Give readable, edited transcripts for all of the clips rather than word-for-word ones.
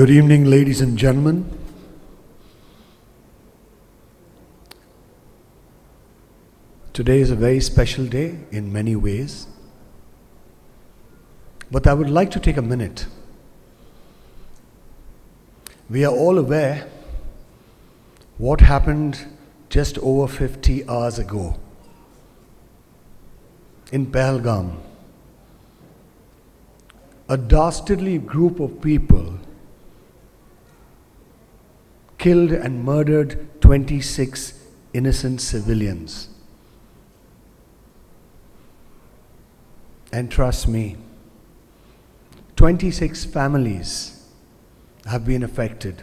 Good evening, ladies and gentlemen. Today is a very special day in many ways, but I would like to take a minute. We are all aware what happened just over 50 hours ago in Pahalgam. A dastardly group of people killed and murdered 26 innocent civilians. And trust me, 26 families have been affected.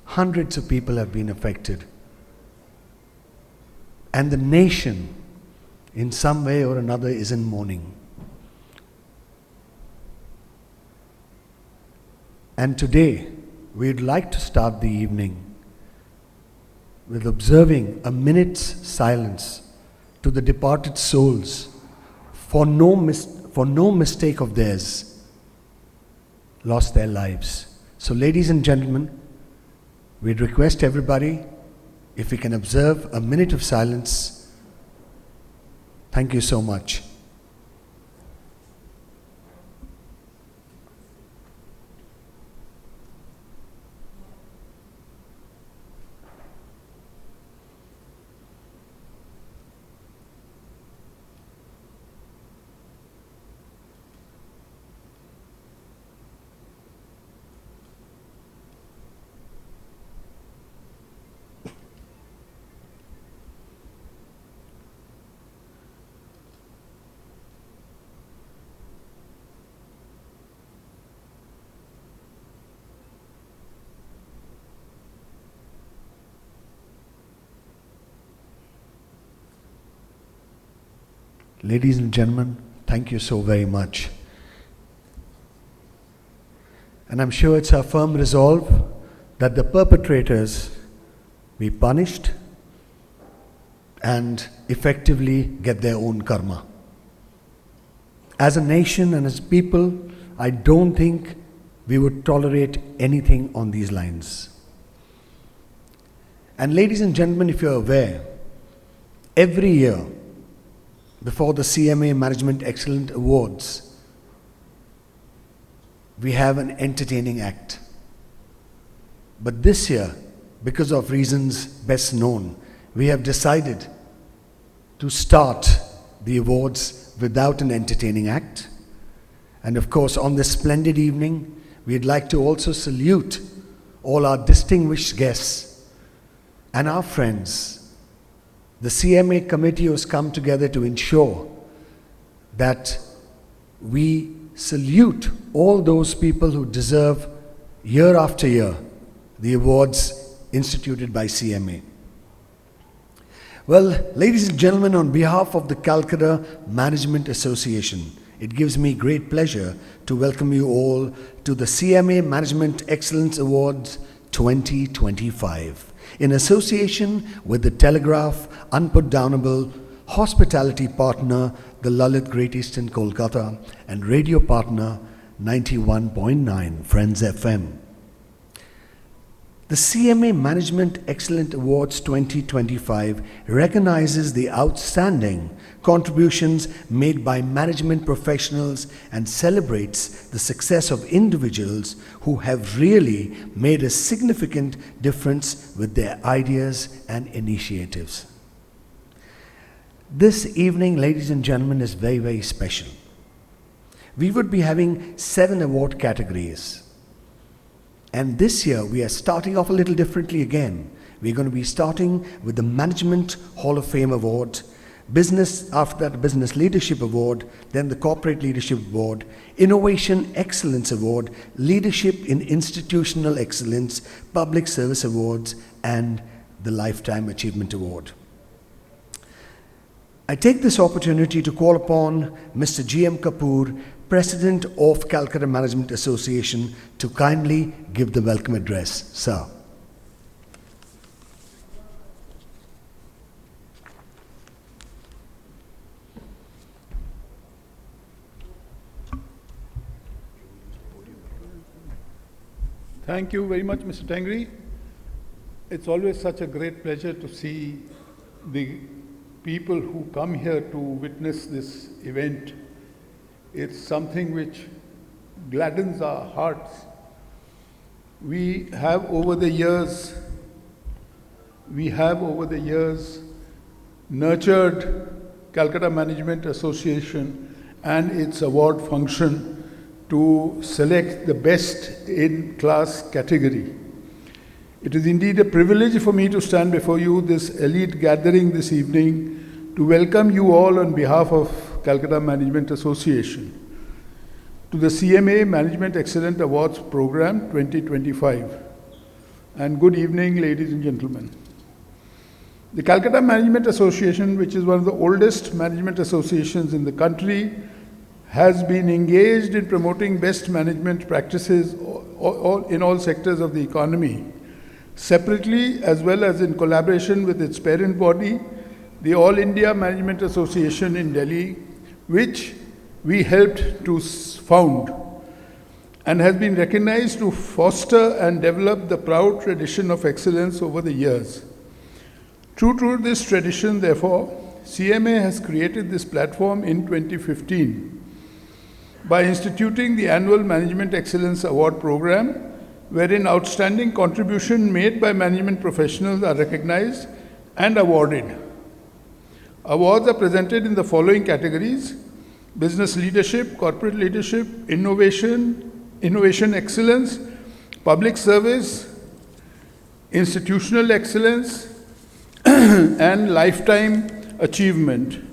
Hundreds of people have been affected. And the nation, in some way or another, is in mourning. And today, we'd like to start the evening with observing a minute's silence to the departed souls for no mistake of theirs lost their lives. So ladies and gentlemen, we'd request everybody if we can observe a minute of silence. Thank you so much. Ladies and gentlemen, thank you so very much. And I'm sure it's our firm resolve that the perpetrators be punished and effectively get their own karma. As a nation and as people, I don't think we would tolerate anything on these lines. And ladies and gentlemen, if you're aware, every year, before the CMA Management Excellence Awards, we have an entertaining act. But this year, because of reasons best known, we have decided to start the awards without an entertaining act. And of course, on this splendid evening, we'd like to also salute all our distinguished guests and our friends. The CMA committee has come together to ensure that we salute all those people who deserve, year after year, the awards instituted by CMA. Well, ladies and gentlemen, on behalf of the Calcutta Management Association, it gives me great pleasure to welcome you all to the CMA Management Excellence Awards 2025. In association with the Telegraph Unputdownable Hospitality Partner, the Lalit Great Eastern Kolkata, and Radio Partner 91.9 Friends FM. The CMA Management Excellence Awards 2025 recognizes the outstanding contributions made by management professionals and celebrates the success of individuals who have really made a significant difference with their ideas and initiatives. This evening, ladies and gentlemen, is very, very special. We would be having 7 award categories. And this year, we are starting off a little differently again. We're going to be starting with the Management Hall of Fame Award, after that, Business Leadership Award, then the Corporate Leadership Award, Innovation Excellence Award, Leadership in Institutional Excellence, Public Service Awards, and the Lifetime Achievement Award. I take this opportunity to call upon Mr. G.M. Kapur, President of Calcutta Management Association, to kindly give the welcome address. Sir. Thank you very much, Mr. Tangree. It's always such a great pleasure to see the people who come here to witness this event. It's something which gladdens our hearts. We have over the years nurtured Calcutta Management Association and its award function to select the best in class category. It is indeed a privilege for me to stand before you, this elite gathering this evening, to welcome you all on behalf of Calcutta Management Association to the CMA Management Excellent Awards Program 2025. And good evening, ladies and gentlemen. The Calcutta Management Association, which is one of the oldest management associations in the country, has been engaged in promoting best management practices in all sectors of the economy, separately as well as in collaboration with its parent body, the All India Management Association in Delhi, which we helped to found, and has been recognized to foster and develop the proud tradition of excellence over the years. True to this tradition, therefore, CMA has created this platform in 2015 by instituting the annual Management Excellence Award Program, wherein outstanding contribution made by management professionals are recognized and awarded. Awards are presented in the following categories: business leadership, corporate leadership, innovation excellence, public service, institutional excellence, and lifetime achievement.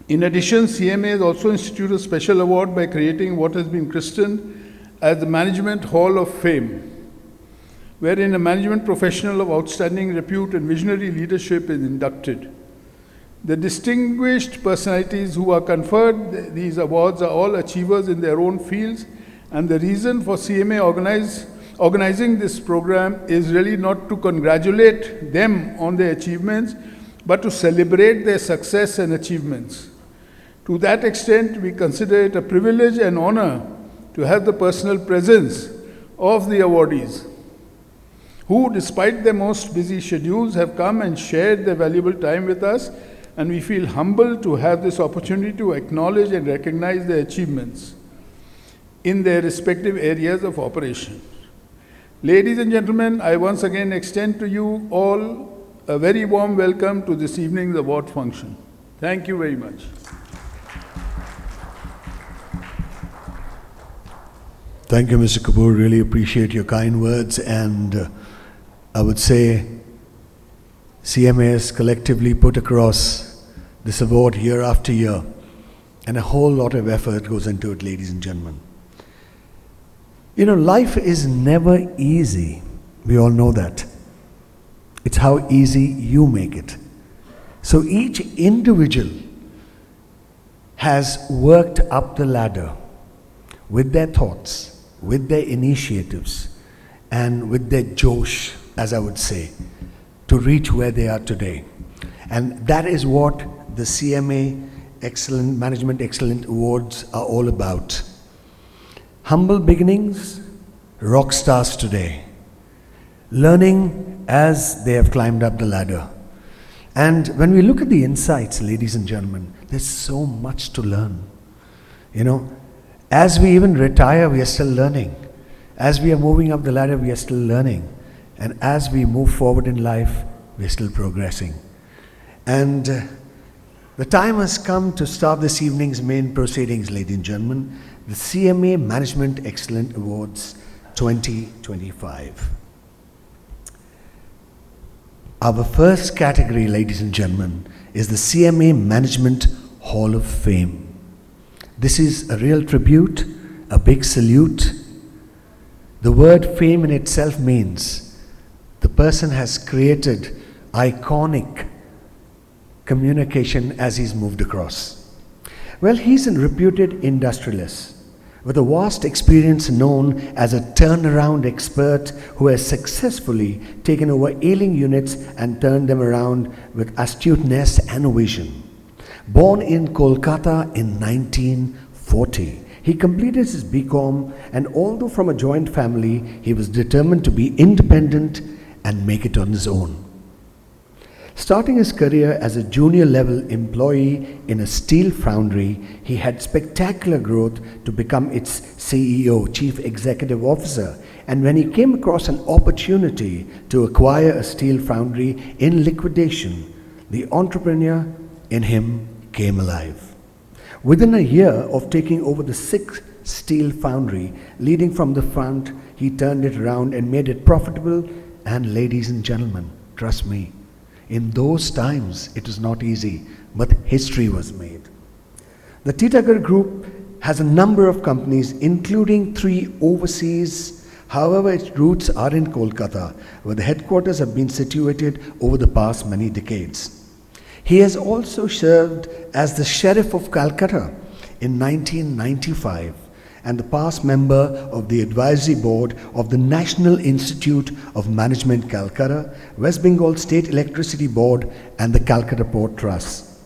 In addition, CMA has also instituted a special award by creating what has been christened as the Management Hall of Fame, wherein a management professional of outstanding repute and visionary leadership is inducted. The distinguished personalities who are conferred these awards are all achievers in their own fields, and the reason for CMA organizing this program is really not to congratulate them on their achievements, but to celebrate their success and achievements. To that extent, we consider it a privilege and honor to have the personal presence of the awardees, who, despite their most busy schedules, have come and shared their valuable time with us, and we feel humbled to have this opportunity to acknowledge and recognize their achievements in their respective areas of operation. Ladies and gentlemen, I once again extend to you all a very warm welcome to this evening's award function. Thank you very much. Thank you, Mr. Kapur. Really appreciate your kind words, and I would say CMA has collectively put across this award year after year, and a whole lot of effort goes into it, ladies and gentlemen. You know, life is never easy. We all know that. It's how easy you make it. So each individual has worked up the ladder with their thoughts, with their initiatives, and with their josh, as I would say, to reach where they are today. And that is what the CMA Management Excellent Awards are all about. Humble beginnings, rock stars today, learning as they have climbed up the ladder. And when we look at the insights, ladies and gentlemen, there's so much to learn. You know, as we even retire, we are still learning. As we are moving up the ladder, we are still learning. And as we move forward in life, we are still progressing. And the time has come to start this evening's main proceedings, ladies and gentlemen, the CMA Management Excellent Awards 2025. Our first category, ladies and gentlemen, is the CMA Management Hall of Fame. This is a real tribute, a big salute. The word fame in itself means the person has created iconic communication as he's moved across. Well, he's a reputed industrialist with a vast experience known as a turnaround expert who has successfully taken over ailing units and turned them around with astuteness and vision. Born in Kolkata in 1940, He completed his BCom, and although from a joint family, he was determined to be independent and make it on his own. Starting his career as a junior level employee in a steel foundry, he had spectacular growth to become its CEO, Chief Executive Officer. And when he came across an opportunity to acquire a steel foundry in liquidation, the entrepreneur in him came alive. Within a year of taking over the 6th steel foundry, leading from the front, he turned it around and made it profitable. And ladies and gentlemen, trust me, in those times it was not easy, but history was made. The Titagarh Group has a number of companies, including 3 overseas. However, its roots are in Kolkata, where the headquarters have been situated over the past many decades. He has also served as the Sheriff of Calcutta in 1995 and the past member of the Advisory Board of the National Institute of Management Calcutta, West Bengal State Electricity Board and the Calcutta Port Trust.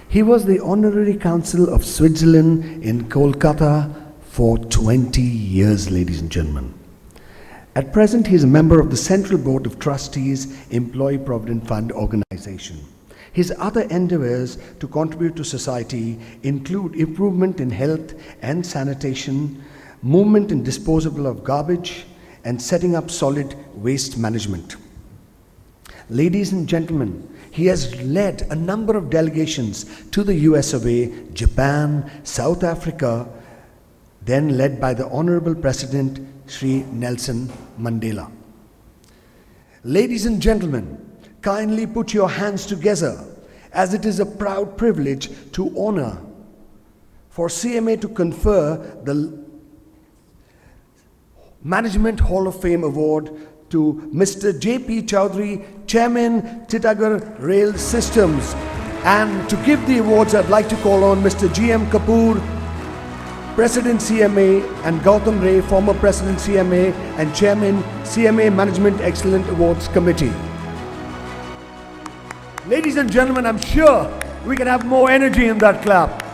He was the Honorary Consul of Switzerland in Kolkata for 20 years, ladies and gentlemen. At present, he is a member of the Central Board of Trustees, Employee Provident Fund Organization. His other endeavors to contribute to society include improvement in health and sanitation, movement and disposal of garbage, and setting up solid waste management. Ladies and gentlemen, he has led a number of delegations to the US of A, Japan, South Africa, then led by the Honorable President Sri Nelson Mandela. Ladies and gentlemen, kindly put your hands together, as it is a proud privilege to honor for CMA to confer the Management Hall of Fame Award to Mr. J.P. Chowdhary, Chairman, Titagarh Rail Systems. And to give the awards, I'd like to call on Mr. G.M. Kapur, President CMA, and Gautam Ray, former President CMA and Chairman, CMA Management Excellent Awards Committee. Ladies and gentlemen, I'm sure we can have more energy in that clap.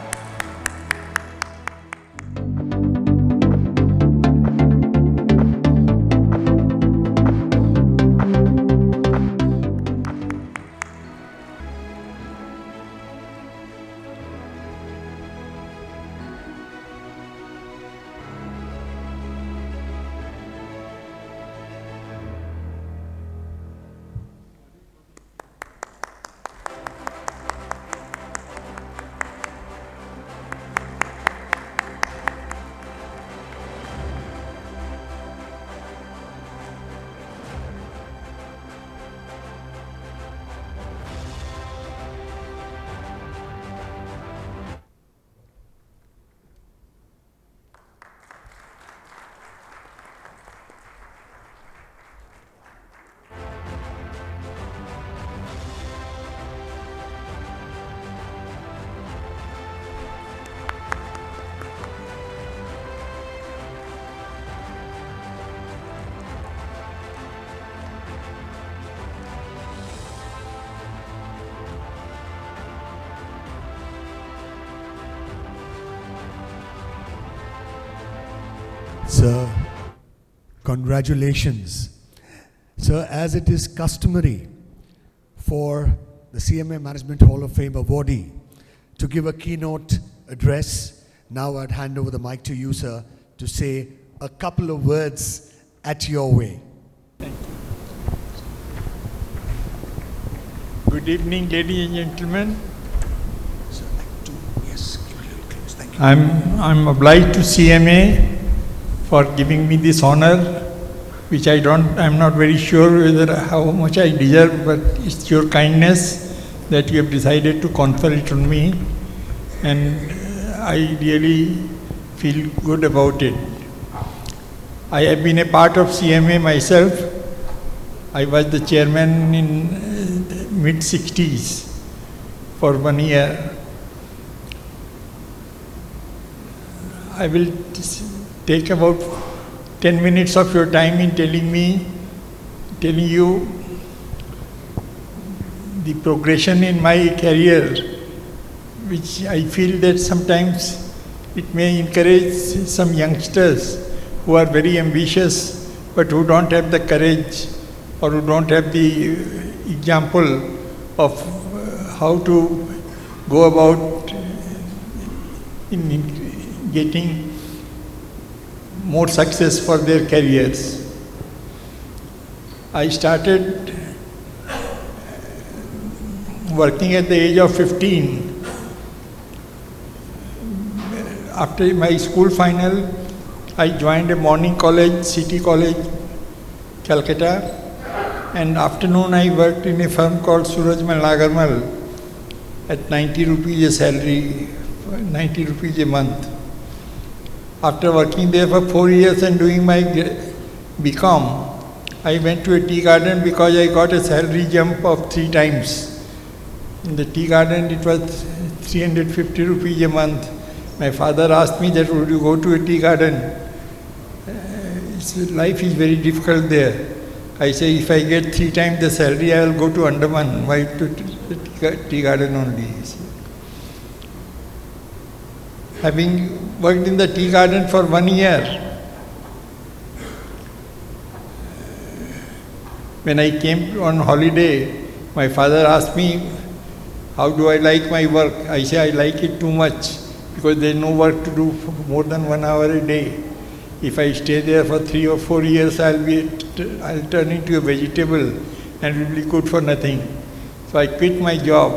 Sir, congratulations. Sir, as it is customary for the CMA Management Hall of Fame awardee to give a keynote address, now I'd hand over the mic to you, sir, to say a couple of words at your way. Thank you. Good evening, ladies and gentlemen. Sir, yes, give me a little close. Thank you. I'm obliged to CMA for giving me this honor, which I'm not very sure whether how much I deserve, but it's your kindness that you have decided to confer it on me, and I really feel good about it. I have been a part of CMA myself. I was the chairman in mid-60s for 1 year. I will take about 10 minutes of your time in telling you the progression in my career, which I feel that sometimes it may encourage some youngsters who are very ambitious but who don't have the courage or who don't have the example of how to go about in getting more success for their careers. I started working at the age of 15. After my school final, I joined a morning college, City College, Calcutta, and afternoon I worked in a firm called Surajmal Nagarmal at 90 rupees a salary, 90 rupees a month. After working there for 4 years and doing my BCom, I went to a tea garden because I got a salary jump of 3 times. In the tea garden it was 350 rupees a month. My father asked me that would you go to a tea garden? Life is very difficult there. I say if I get 3 times the salary I will go to Andaman. Why to the tea garden only? Having worked in the tea garden for 1 year, when I came on holiday, my father asked me, how do I like my work? I say I like it too much because there is no work to do for more than 1 hour a day. If I stay there for 3 or 4 years, I'll turn into a vegetable and will be good for nothing. So I quit my job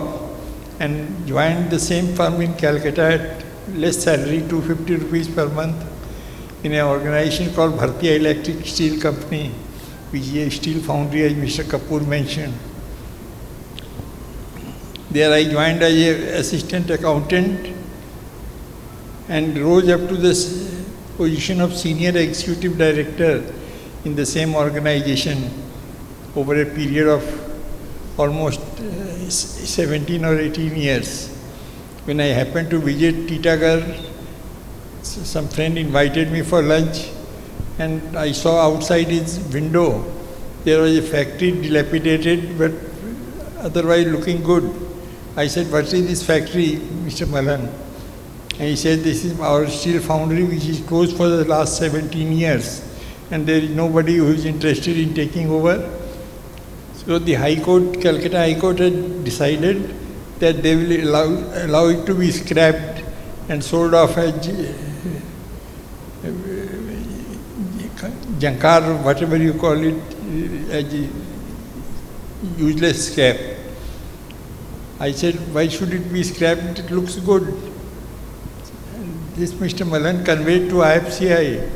and joined the same firm in Calcutta at less salary, 250 rupees per month, in an organization called Bhartiya Electric Steel Company, which is a steel foundry, as Mr. Kapur mentioned. There I joined as an assistant accountant and rose up to the position of senior executive director in the same organization over a period of almost 17 or 18 years. When I happened to visit Titagarh, some friend invited me for lunch and I saw outside his window there was a factory dilapidated but otherwise looking good. I said, what is this factory, Mr. Malan? And he said, this is our steel foundry which is closed for the last 17 years and there is nobody who is interested in taking over. So the High Court, Calcutta High Court had decided that they will allow it to be scrapped and sold off as jankar, or whatever you call it, as useless scrap. I said, why should it be scrapped? It looks good. This Mr. Malan conveyed to IFCI,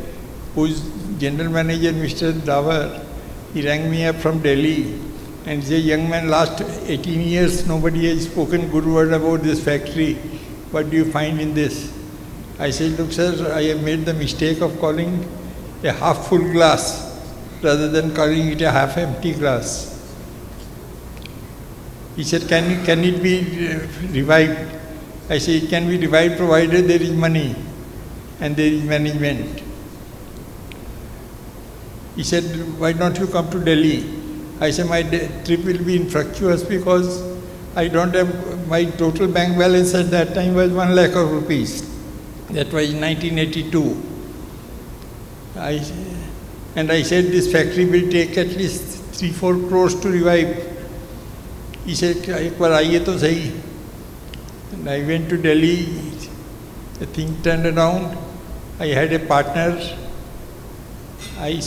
whose general manager, Mr. Davar, he rang me up from Delhi and said, young man, last 18 years nobody has spoken good word about this factory. What do you find in this? I said, look sir, I have made the mistake of calling a half full glass rather than calling it a half empty glass. He said, can it be revived? I said, it can be revived provided there is money and there is management. He said, why don't you come to Delhi? I said, my trip will be infructuous because I don't have, my total bank balance at that time was 1 lakh of rupees. That was in 1982. And I said, this factory will take at least 3-4 crores to revive. He said, ek baar aiye to sahi. And I went to Delhi, the thing turned around. I had a partner. I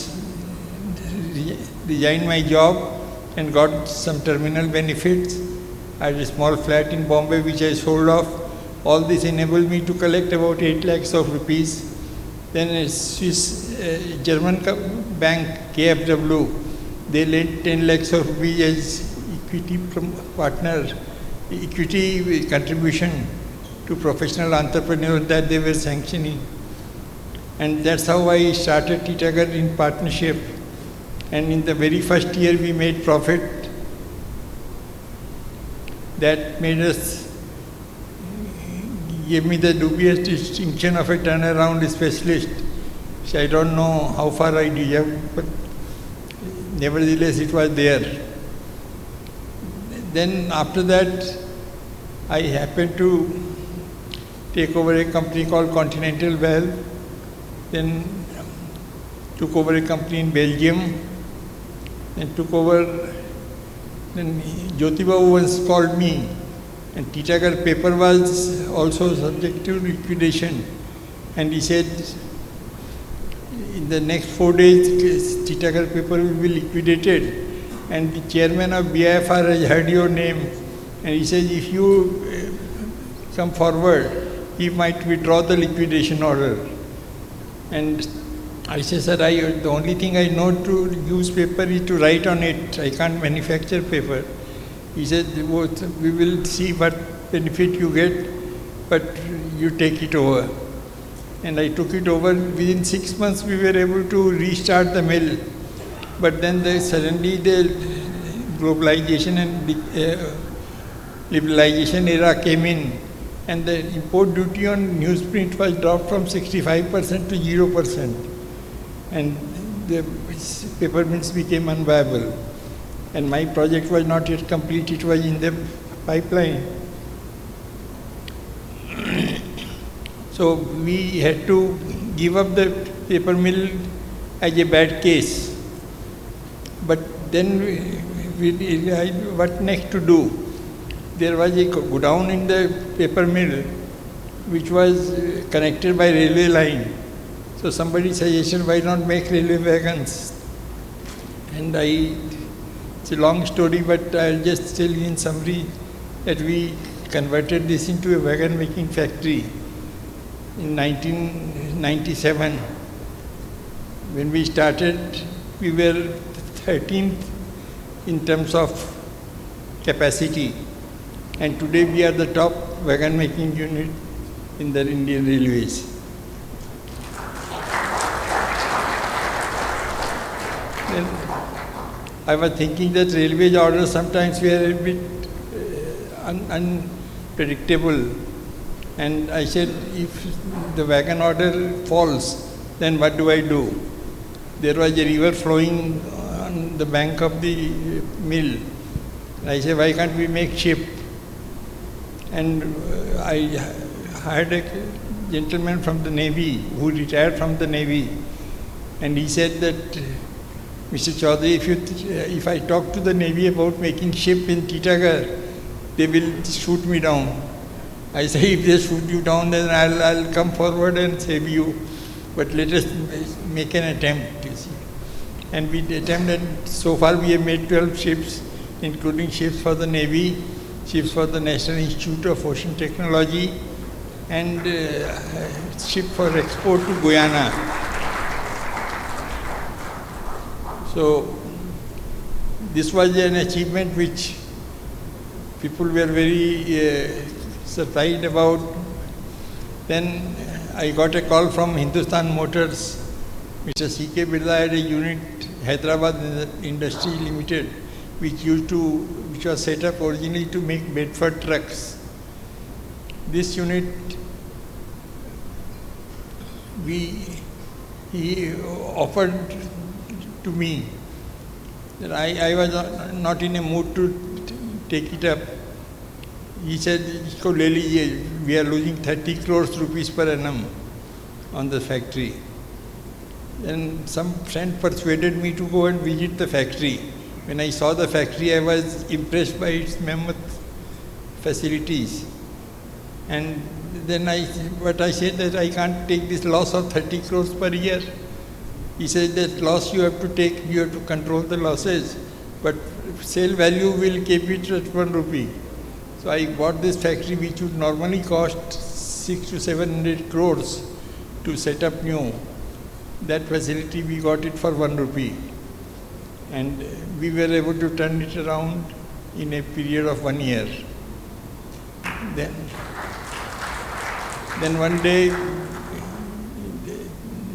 resigned my job and got some terminal benefits. I had a small flat in Bombay which I sold off. All this enabled me to collect about 8 lakhs of rupees. Then a Swiss German bank, KFW, they lent 10 lakhs of rupees as equity partner, equity contribution to professional entrepreneurs that they were sanctioning. And that's how I started Titagarh in partnership. And in the very first year we made profit. That made us, gave me the dubious distinction of a turnaround specialist. So I don't know how far I deserved, but nevertheless it was there. Then after that, I happened to take over a company called Continental Valve, then took over a company in Belgium, and took over, then Jyotibabu once called me, and Titagarh paper was also subject to liquidation, and he said, in the next 4 days, Titagarh paper will be liquidated, and the chairman of BIFR has heard your name, and he says, if you come forward, he might withdraw the liquidation order. And I say, sir, the only thing I know to use paper is to write on it. I can't manufacture paper. He said, we will see what benefit you get, but you take it over. And I took it over. Within 6 months, we were able to restart the mill. But then suddenly the globalization and liberalization era came in, and the import duty on newsprint was dropped from 65% to 0%. And the paper mills became unviable. And my project was not yet complete, it was in the pipeline. So we had to give up the paper mill as a bad case. But then what next to do? There was a godown in the paper mill which was connected by railway line. So somebody suggested, why not make railway wagons? And it's a long story, but I'll just tell you in summary that we converted this into a wagon making factory in 1997. When we started, we were 13th in terms of capacity, and today we are the top wagon making unit in the Indian Railways. Then I was thinking that railway orders sometimes were a bit unpredictable, and I said, if the wagon order falls, then what do I do? There was a river flowing on the bank of the mill. I said, why can't we make ship? And I hired a gentleman from the Navy who retired from the Navy, and he said that, Mr. Chowdhary, if I talk to the Navy about making ship in Titagarh, they will shoot me down. I say, if they shoot you down, then I'll come forward and save you. But let us make an attempt, you see. And we attempted, so far we have made 12 ships, including ships for the Navy, ships for the National Institute of Ocean Technology, and ship for export to Guyana. So this was an achievement which people were very surprised about. Then I got a call from Hindustan Motors. Mr. C.K. Birla had a unit, Hyderabad Industry Limited, which was set up originally to make Bedford trucks. This unit, he offered to me that I was not in a mood to take it up. He said, "Isko le lijiye, we are losing 30 crores rupees per annum on the factory." Then some friend persuaded me to go and visit the factory. When I saw the factory, I was impressed by its mammoth facilities. And then I said that I can't take this loss of 30 crores per year. He said that loss you have to take, you have to control the losses, but sale value will keep it at 1 rupee. So I bought this factory which would normally cost 600 to 700 crores to set up new. That facility we got it for 1 rupee. And we were able to turn it around in a period of 1 year. Then one day,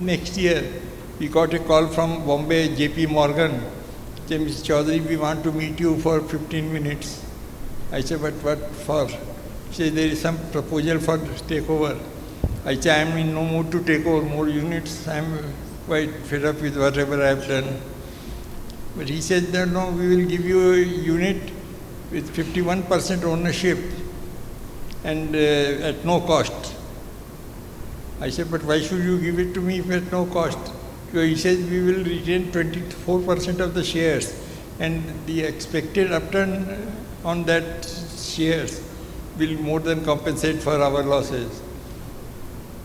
next year, we got a call from Bombay, JP Morgan. Said, Mr. Chowdhary, we want to meet you for 15 minutes. I said, but what for? He said, there is some proposal for takeover. I said, I am in no mood to take over more units. I am quite fed up with whatever I have done. But he said that no, we will give you a unit with 51% ownership and at no cost. I said, but why should you give it to me if at no cost? So he says, we will retain 24% of the shares, and the expected upturn on that shares will more than compensate for our losses.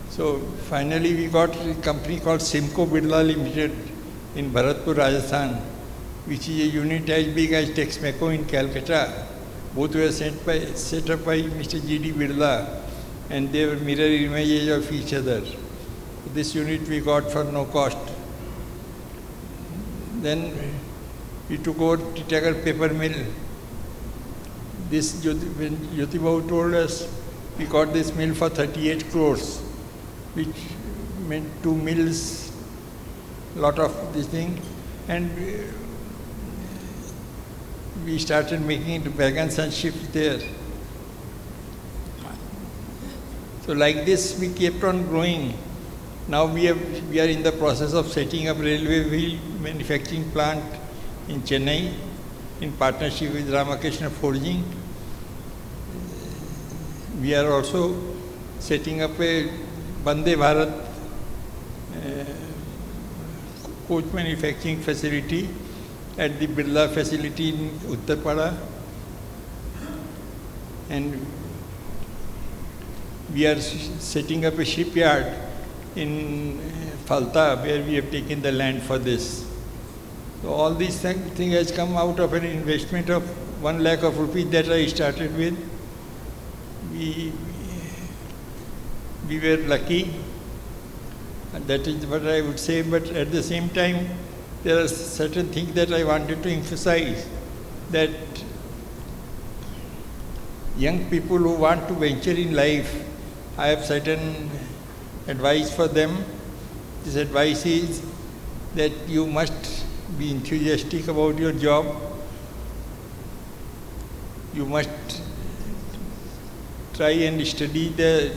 So finally we got a company called Simco Birla Limited in Bharatpur, Rajasthan, which is a unit as big as Texmaco in Calcutta. Both were set up by Mr. G.D. Birla, and they were mirror images of each other. This unit we got for no cost. Then we took over Titagarh paper mill. When Jyotibabu told us, we got this mill for 38 crores, which meant 2 mills, lot of this thing, and we started making wagons and ships there. So like this, we kept on growing. Now we are in the process of setting up railway wheel manufacturing plant in Chennai in partnership with Ramakrishna Forging. We are also setting up a Vande Bharat coach manufacturing facility at the Birla facility in Uttarpada, and we are setting up a shipyard in Falta, where we have taken the land for this. So all these things has come out of an investment of 1 lakh of rupees that I started with. We were lucky, and that is what I would say, but at the same time, there are certain things that I wanted to emphasize, that young people who want to venture in life, I have certain advice for them. This advice is that you must be enthusiastic about your job. You must try and study the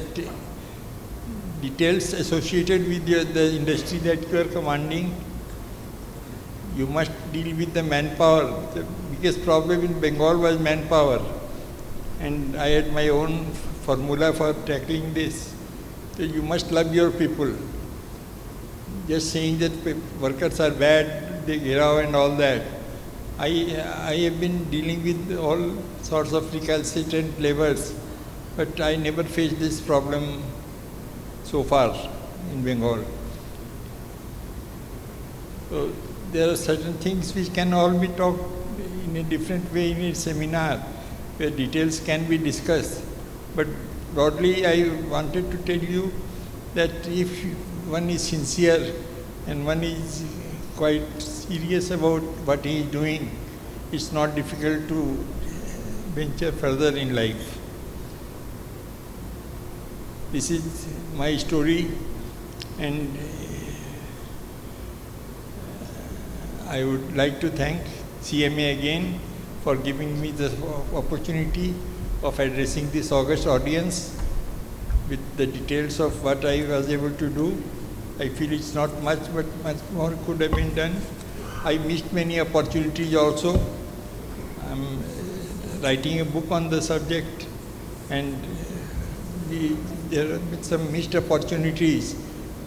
details associated with the industry that you are commanding. You must deal with the manpower. The biggest problem in Bengal was manpower, and I had my own formula for tackling this. So you must love your people. Just saying that workers are bad, they get out and all that. I have been dealing with all sorts of recalcitrant laborers, but I never faced this problem so far in Bengal. So there are certain things which can all be talked in a different way in a seminar, where details can be discussed. But broadly, I wanted to tell you that if one is sincere and one is quite serious about what he is doing, it's not difficult to venture further in life. This is my story, and I would like to thank CMA again for giving me the opportunity of addressing this august audience with the details of what I was able to do. I feel it's not much, but much more could have been done. I missed many opportunities also. I'm writing a book on the subject, and there have been some missed opportunities,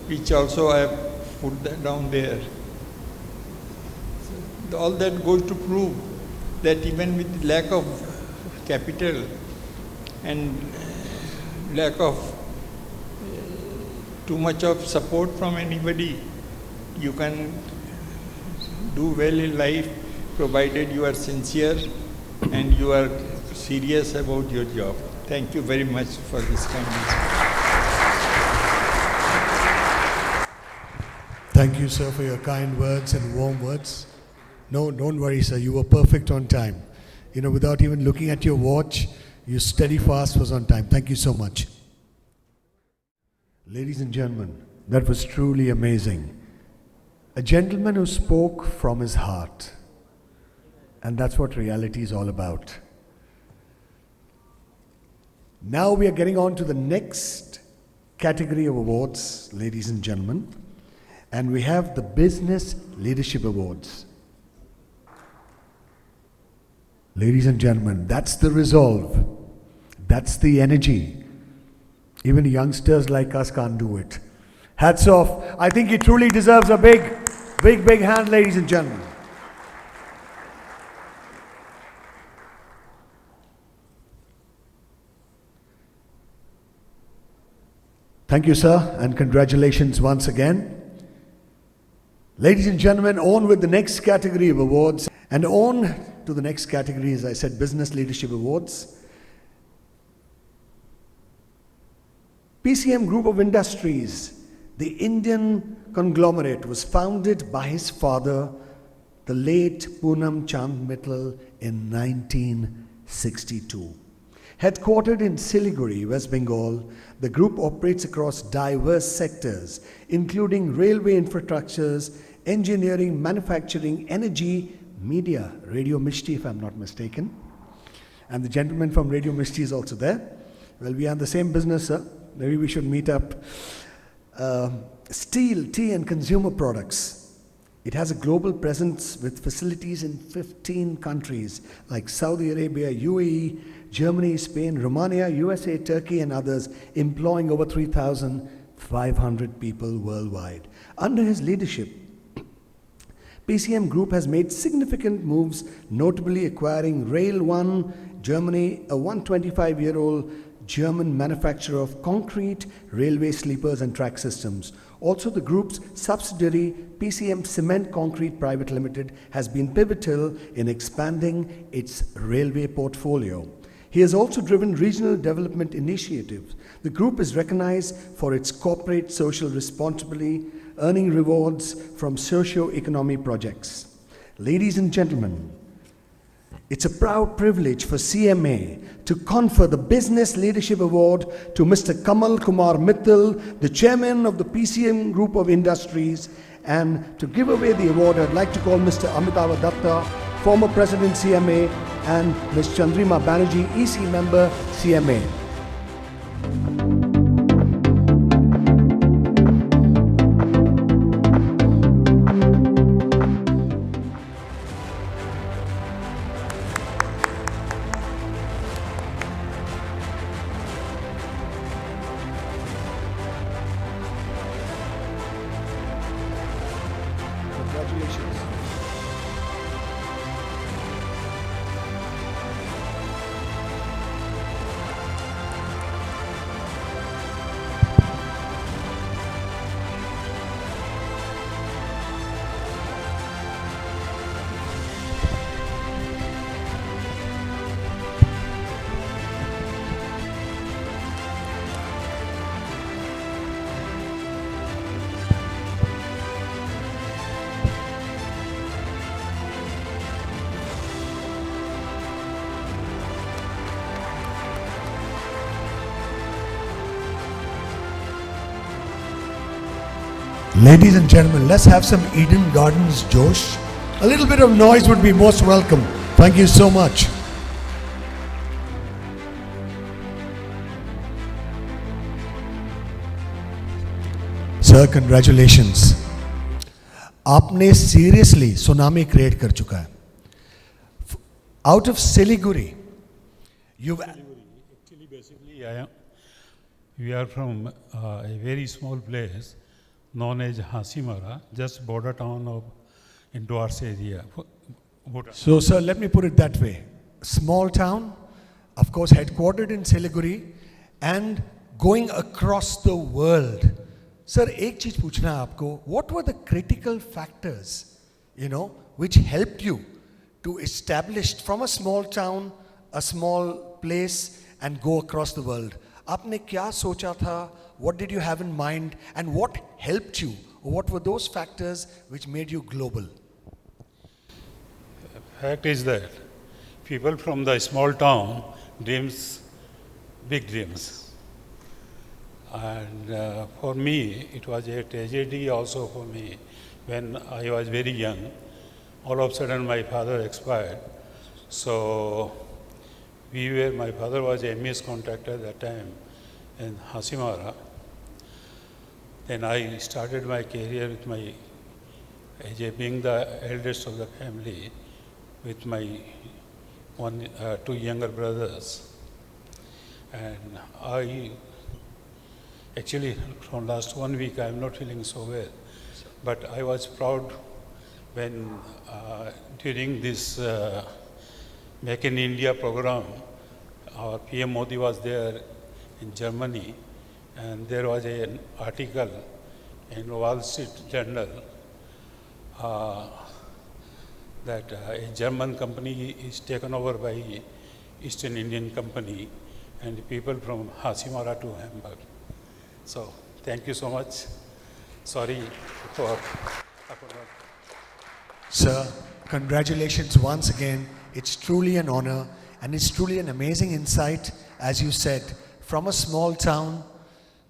which also I have put down there. So all that goes to prove that even with lack of capital and lack of too much of support from anybody, you can do well in life, provided you are sincere and you are serious about your job. Thank you very much for this kindness. Thank you, sir, for your kind words and warm words. No, don't worry, sir. You were perfect on time. You know, without even looking at your watch, your steady fast was on time. Thank you so much. Ladies and gentlemen, that was truly amazing. A gentleman who spoke from his heart. And that's what reality is all about. Now we are getting on to the next category of awards, ladies and gentlemen. And we have the Business Leadership Awards. Ladies and gentlemen, that's the resolve. That's the energy. Even youngsters like us can't do it. Hats off. I think he truly deserves a big hand, ladies and gentlemen. Thank you, sir, and congratulations once again. Ladies and gentlemen, on with the next category of awards. And on to the next category, as I said, Business Leadership Awards. PCM Group of Industries, the Indian conglomerate, was founded by his father, the late Poonam Chand Mittal, in 1962. Headquartered in Siliguri, West Bengal, the group operates across diverse sectors, including railway infrastructures, engineering, manufacturing, energy, media, Radio Mishti, if I'm not mistaken. And the gentleman from Radio Mishti is also there. Well, we are in the same business, sir. Maybe we should meet up. Steel, tea, and consumer products. It has a global presence with facilities in 15 countries like Saudi Arabia, UAE, Germany, Spain, Romania, USA, Turkey, and others, employing over 3,500 people worldwide. Under his leadership, PCM Group has made significant moves, notably acquiring Rail One Germany, a 125-year-old German manufacturer of concrete, railway sleepers and track systems. Also, the group's subsidiary, PCM Cement Concrete Private Limited, has been pivotal in expanding its railway portfolio. He has also driven regional development initiatives. The group is recognized for its corporate social responsibility, earning rewards from socio-economy projects. Ladies and gentlemen, it's a proud privilege for CMA to confer the Business Leadership Award to Mr. Kamal Kumar Mittal, the chairman of the PCM Group of Industries. And to give away the award, I'd like to call Mr. Amitabha Datta, former President CMA, and Ms. Chandrima Banerjee, EC member CMA. Congratulations. Ladies and gentlemen, let's have some Eden Gardens Josh. A little bit of noise would be most welcome. Thank you so much. Sir, congratulations. आपने seriously tsunami create कर चुका है. Out of Siliguri, you've... Actually, basically, we are from a very small place known as Hasimara, just border town of Indores area. So, sir, let me put it that way. Small town, of course, headquartered in Siliguri, and going across the world. Sir, एक चीज पूछना है आपको. What were the critical factors, which helped you to establish from a small town, a small place, and go across the world? आपने क्या सोचा था? What did you have in mind, and what helped you? What were those factors which made you global? Fact is that people from the small town dreams big dreams. And for me, it was a tragedy also for me when I was very young. All of a sudden, my father expired. So my father was a MS contractor at that time in Hasimara. Then I started my career with being the eldest of the family, with my two younger brothers. And I Actually, from last 1 week, I am not feeling so well. But I was proud when during this Make in India program, our PM Modi was there in Germany, and there was an article in Wall Street Journal that a German company is taken over by Eastern Indian company, and people from Hasimara to Hamburg. So, thank you so much. Sorry for... Sir, congratulations once again. It's truly an honor and it's truly an amazing insight, as you said, from a small town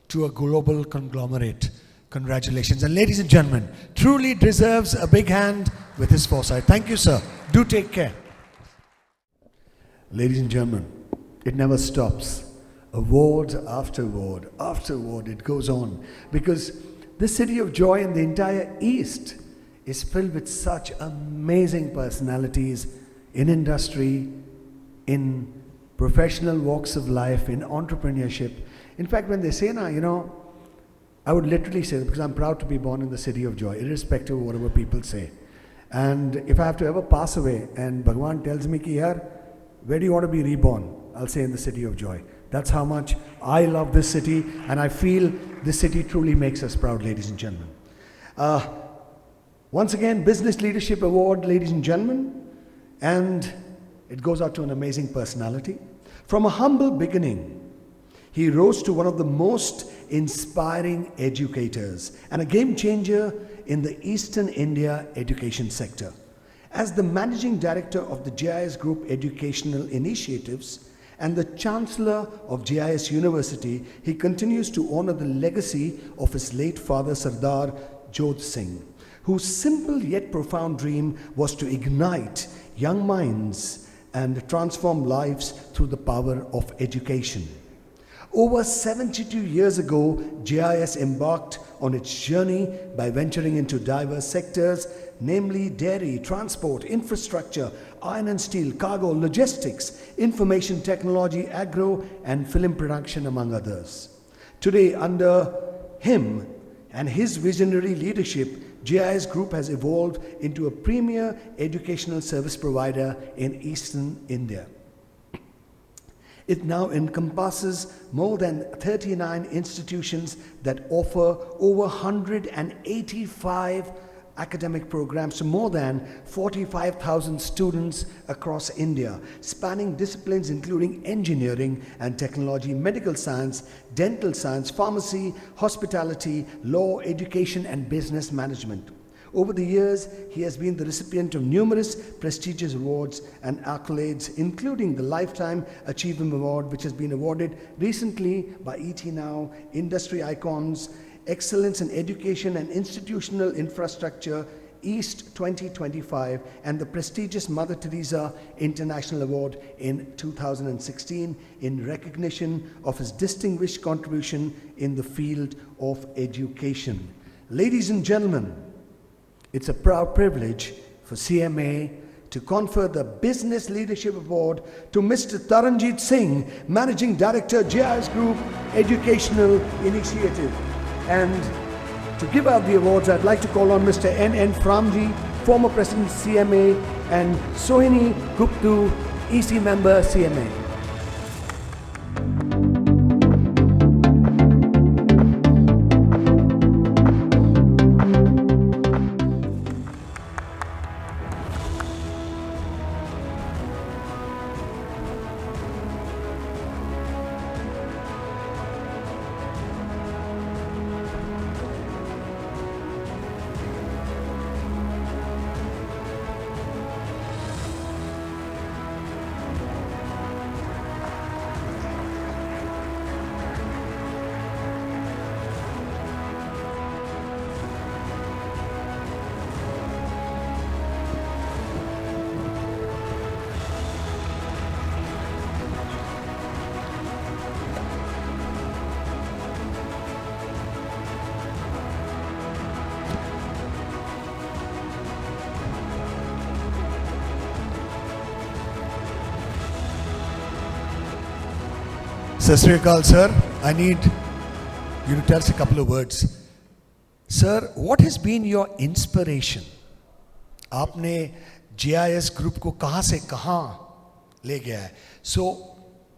to a global conglomerate. Congratulations. And ladies and gentlemen, truly deserves a big hand with his foresight. Thank you, sir. Do take care. Ladies and gentlemen, it never stops. Award after award, it goes on. Because this city of joy and the entire East is filled with such amazing personalities in industry, in professional walks of life, in entrepreneurship. In fact, when they say now, you know, I would literally say, because I'm proud to be born in the city of joy, irrespective of whatever people say. And if I have to ever pass away and Bhagwan tells me, ki, yaar, where do you want to be reborn? I'll say in the city of joy. That's how much I love this city, and I feel this city truly makes us proud, ladies and gentlemen. Once again, Business Leadership Award, ladies and gentlemen, and it goes out to an amazing personality. From a humble beginning, he rose to one of the most inspiring educators and a game changer in the Eastern India education sector. As the Managing Director of the JIS Group Educational Initiatives and the Chancellor of JIS University, he continues to honor the legacy of his late father Sardar Jodh Singh, whose simple yet profound dream was to ignite young minds and transform lives through the power of education. Over 72 years ago, JIS embarked on its journey by venturing into diverse sectors, namely dairy, transport, infrastructure, iron and steel, cargo, logistics, information technology, agro, and film production, among others. Today, under him and his visionary leadership, JIS Group has evolved into a premier educational service provider in Eastern India. It now encompasses more than 39 institutions that offer over 185 academic programs to more than 45,000 students across India, spanning disciplines including engineering and technology, medical science, dental science, pharmacy, hospitality, law, education, and business management. Over the years, he has been the recipient of numerous prestigious awards and accolades, including the Lifetime Achievement Award, which has been awarded recently by ET Now, Industry Icons, Excellence in Education and Institutional Infrastructure, East 2025, and the prestigious Mother Teresa International Award in 2016 in recognition of his distinguished contribution in the field of education. Ladies and gentlemen, it's a proud privilege for CMA to confer the Business Leadership Award to Mr. Taranjit Singh, Managing Director, JIS Group Educational Initiatives. And to give out the awards, I'd like to call on Mr. N N Framjee, former President CMA, and Sohini Gooptu, EC member CMA. Sasriyakal, sir, I need you to tell us a couple of words. Sir, what has been your inspiration? आपने JIS Group को कहाँ से कहाँ ले गया है? So,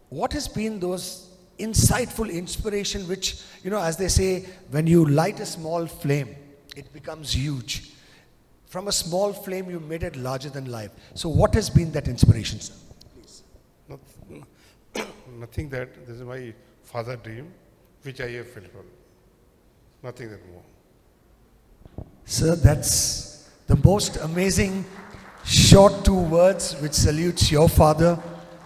what has been those insightful inspiration which, as they say, when you light a small flame, it becomes huge. From a small flame, you made it larger than life. So what has been that inspiration, sir? Please. Nothing that this is my father dream, which I have fulfilled. Nothing that more. Sir, that's the most amazing short 2 words which salutes your father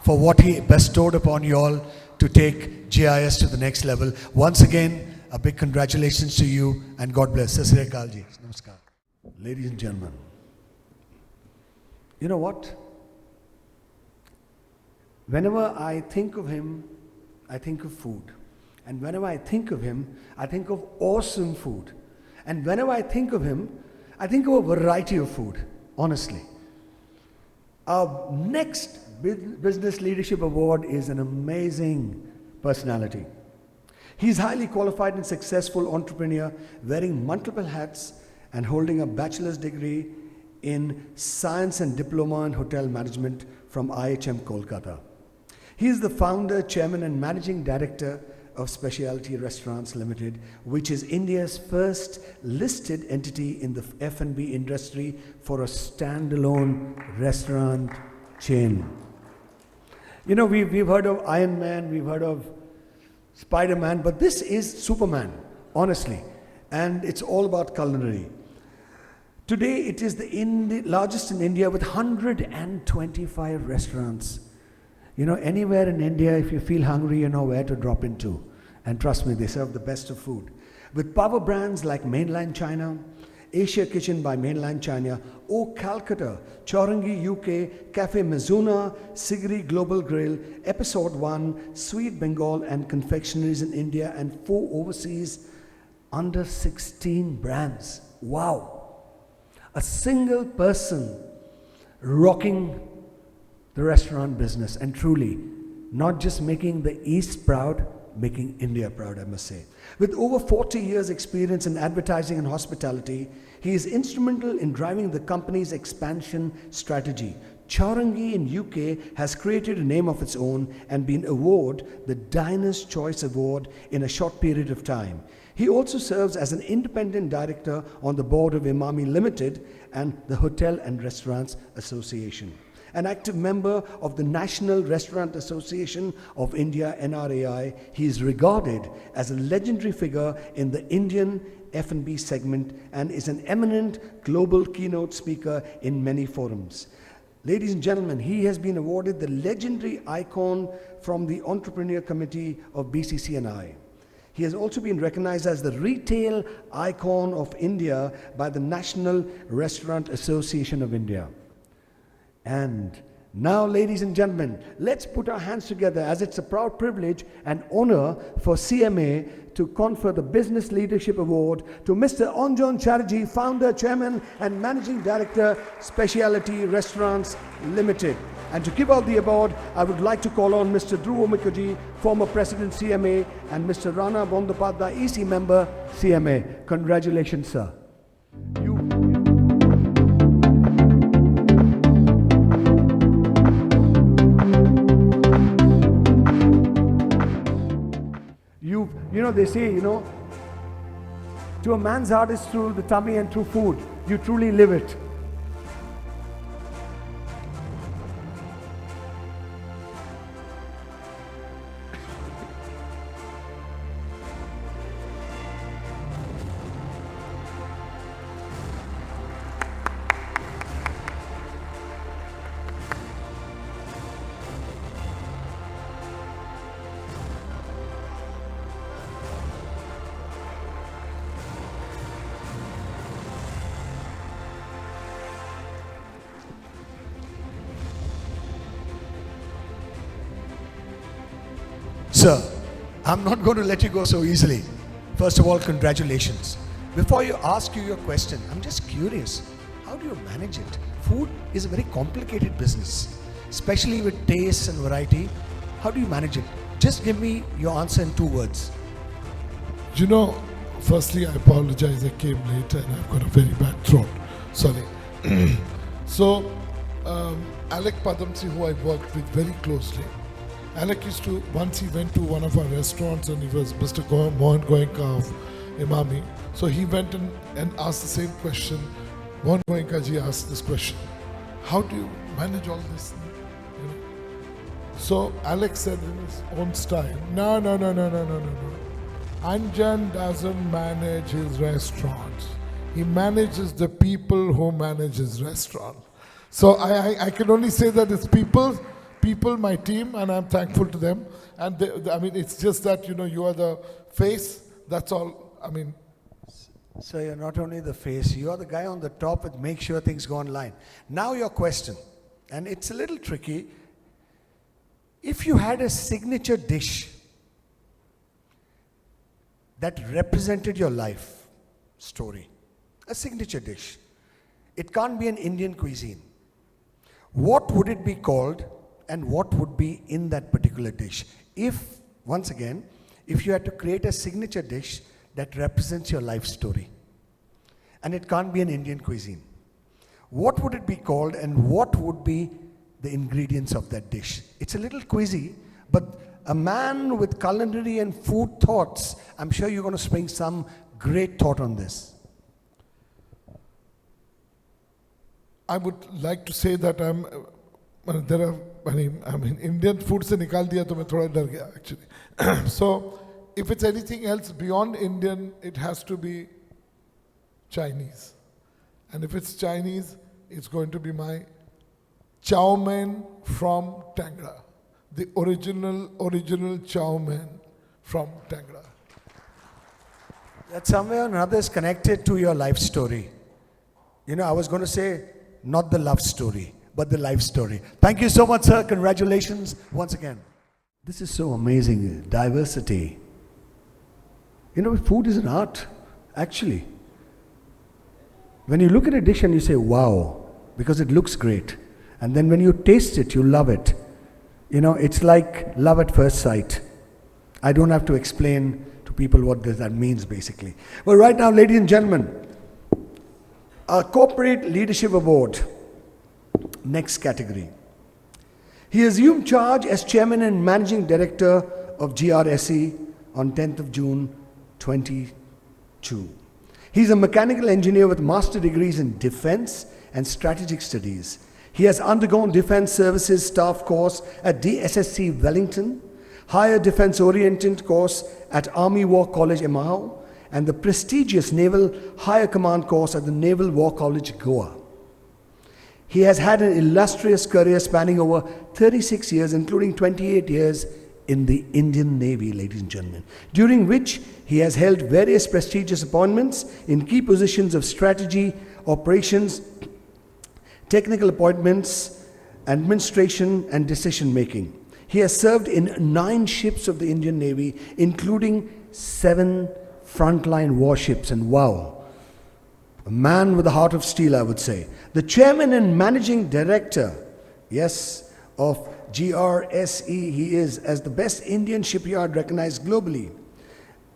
for what he bestowed upon you all to take JIS to the next level. Once again, a big congratulations to you and God bless. Sat Sri Akal ji. Namaskar. Ladies and gentlemen, you know what? Whenever I think of him, I think of food. And whenever I think of him, I think of awesome food. And whenever I think of him, I think of a variety of food, honestly. Our next Business Leadership Award is an amazing personality. He's highly qualified and successful entrepreneur, wearing multiple hats and holding a bachelor's degree in Science and Diploma in Hotel Management from IHM Kolkata. He is the founder, chairman and managing director of Specialty Restaurants Limited, which is India's first listed entity in the F&B industry for a standalone restaurant chain. We've heard of Iron Man, we've heard of Spider-Man, but this is Superman, honestly. And it's all about culinary. Today, it is the largest in India with 125 restaurants. Anywhere in India, if you feel hungry, you know where to drop into. And trust me, they serve the best of food. With power brands like Mainland China, Asia Kitchen by Mainland China, O Calcutta, Chowdhary UK, Cafe Mizuna, Sigri Global Grill, Episode 1, Sweet Bengal and confectionaries in India, and 4 overseas, under 16 brands. Wow! A single person rocking the restaurant business, and truly not just making the East proud, making India proud, I must say. With over 40 years experience in advertising and hospitality, he is instrumental in driving the company's expansion strategy. Chowdhary in UK has created a name of its own and been awarded the Diner's Choice Award in a short period of time. He also serves as an independent director on the board of Imami Limited and the Hotel and Restaurants Association. An active member of the National Restaurant Association of India, NRAI, he is regarded as a legendary figure in the Indian F&B segment and is an eminent global keynote speaker in many forums. Ladies and gentlemen, he has been awarded the legendary icon from the Entrepreneur Committee of BCCNI. He has also been recognized as the retail icon of India by the National Restaurant Association of India. And now, ladies and gentlemen, let's put our hands together as it's a proud privilege and honor for CMA to confer the Business Leadership Award to Mr. Anjan Chatterjee, founder, chairman and managing director, Specialty Restaurants Limited. And to give out the award, I would like to call on Mr. Dhruba Mukherjee, former president CMA, and Mr. Rana Bandyopadhyay, EC member CMA. Congratulations, sir. They say, to a man's heart is through the tummy and through food. You truly live it. Sir, I'm not going to let you go so easily. First of all, congratulations. Before you ask you your question, I'm just curious, how do you manage it? Food is a very complicated business, especially with taste and variety. How do you manage it? Just give me your answer in 2 words. You know, firstly, I apologize. I came late and I've got a very bad throat. Sorry. So, Alec Padamsi, who I worked with very closely, Alec used to, once he went to one of our restaurants and he was Mr. Mohan Goenka of Imami. So he went and asked the same question. Mohan Goenka ji asked this question. How do you manage all this? You know? So Alex said in his own style, no. Anjan doesn't manage his restaurants. He manages the people who manage his restaurant. So I can only say that it's people, my team, and I'm thankful to them. And I mean, it's just that, you know, you are the face, that's all. I mean. So you're not only the face, you're the guy on the top that makes sure things go online. Now your question, and it's a little tricky. If you had a signature dish that represented your life story, a signature dish, it can't be an Indian cuisine. What would it be called and what would be in that particular dish? If, once again, if you had to create a signature dish that represents your life story, and it can't be an Indian cuisine, what would it be called and what would be the ingredients of that dish? It's a little quizzy, but a man with culinary and food thoughts, I'm sure you're going to spring some great thought on this. I would like to say that Indian food se nikal diya to main thoda dar gaya actually. So if it's anything else beyond Indian, it has to be Chinese. And if it's Chinese, it's going to be my chow mein from Tangree. The original chow mein from Tangree. That somewhere or another is connected to your life story. You know, I was going to say, not the love story, but the life story. Thank you so much, sir. Congratulations once again. This is so amazing. Diversity. You know, food is an art, actually. When you look at a dish and you say, wow, because it looks great. And then when you taste it, you love it. You know, it's like love at first sight. I don't have to explain to people what that means, basically. Well, right now, ladies and gentlemen, our Corporate Leadership Award, next category. He assumed charge as Chairman and Managing Director of GRSE on 10th of June 2022. He's a mechanical engineer with master degrees in defense and strategic studies. He has undergone Defense Services Staff course at DSSC Wellington, Higher Defense Oriented course at Army War College Emahau, and the prestigious Naval Higher Command course at the Naval War College Goa. He has had an illustrious career spanning over 36 years, including 28 years in the Indian Navy, ladies and gentlemen, during which he has held various prestigious appointments in key positions of strategy, operations, technical appointments, administration, and decision making. He has served in 9 ships of the Indian Navy, including 7 frontline warships, and wow, a man with a heart of steel, I would say. The Chairman and Managing Director, yes, of GRSE, he is as the best Indian shipyard recognized globally.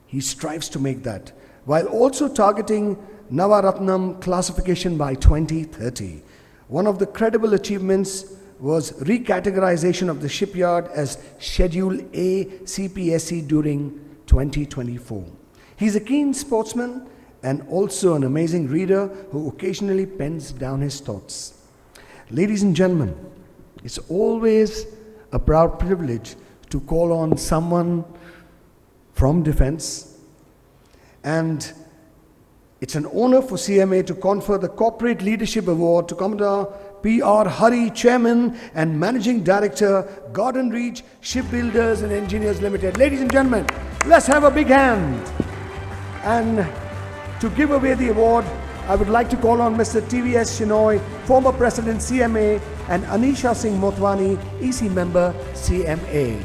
He strives to make that, while also targeting Navaratnam classification by 2030. One of the credible achievements was recategorization of the shipyard as Schedule A CPSE during 2024. He's a keen sportsman and also an amazing reader who occasionally pens down his thoughts. Ladies and gentlemen, it's always a proud privilege to call on someone from defense, and it's an honor for CMA to confer the Corporate Leadership Award to Commodore P.R. Hari, Chairman and Managing Director, Gordon Reach Shipbuilders and Engineers Limited. Ladies and gentlemen, let's have a big hand. And to give away the award, I would like to call on Mr. TVS Shenoy, former President CMA, and Anisha Singh Motwani, EC member CMA.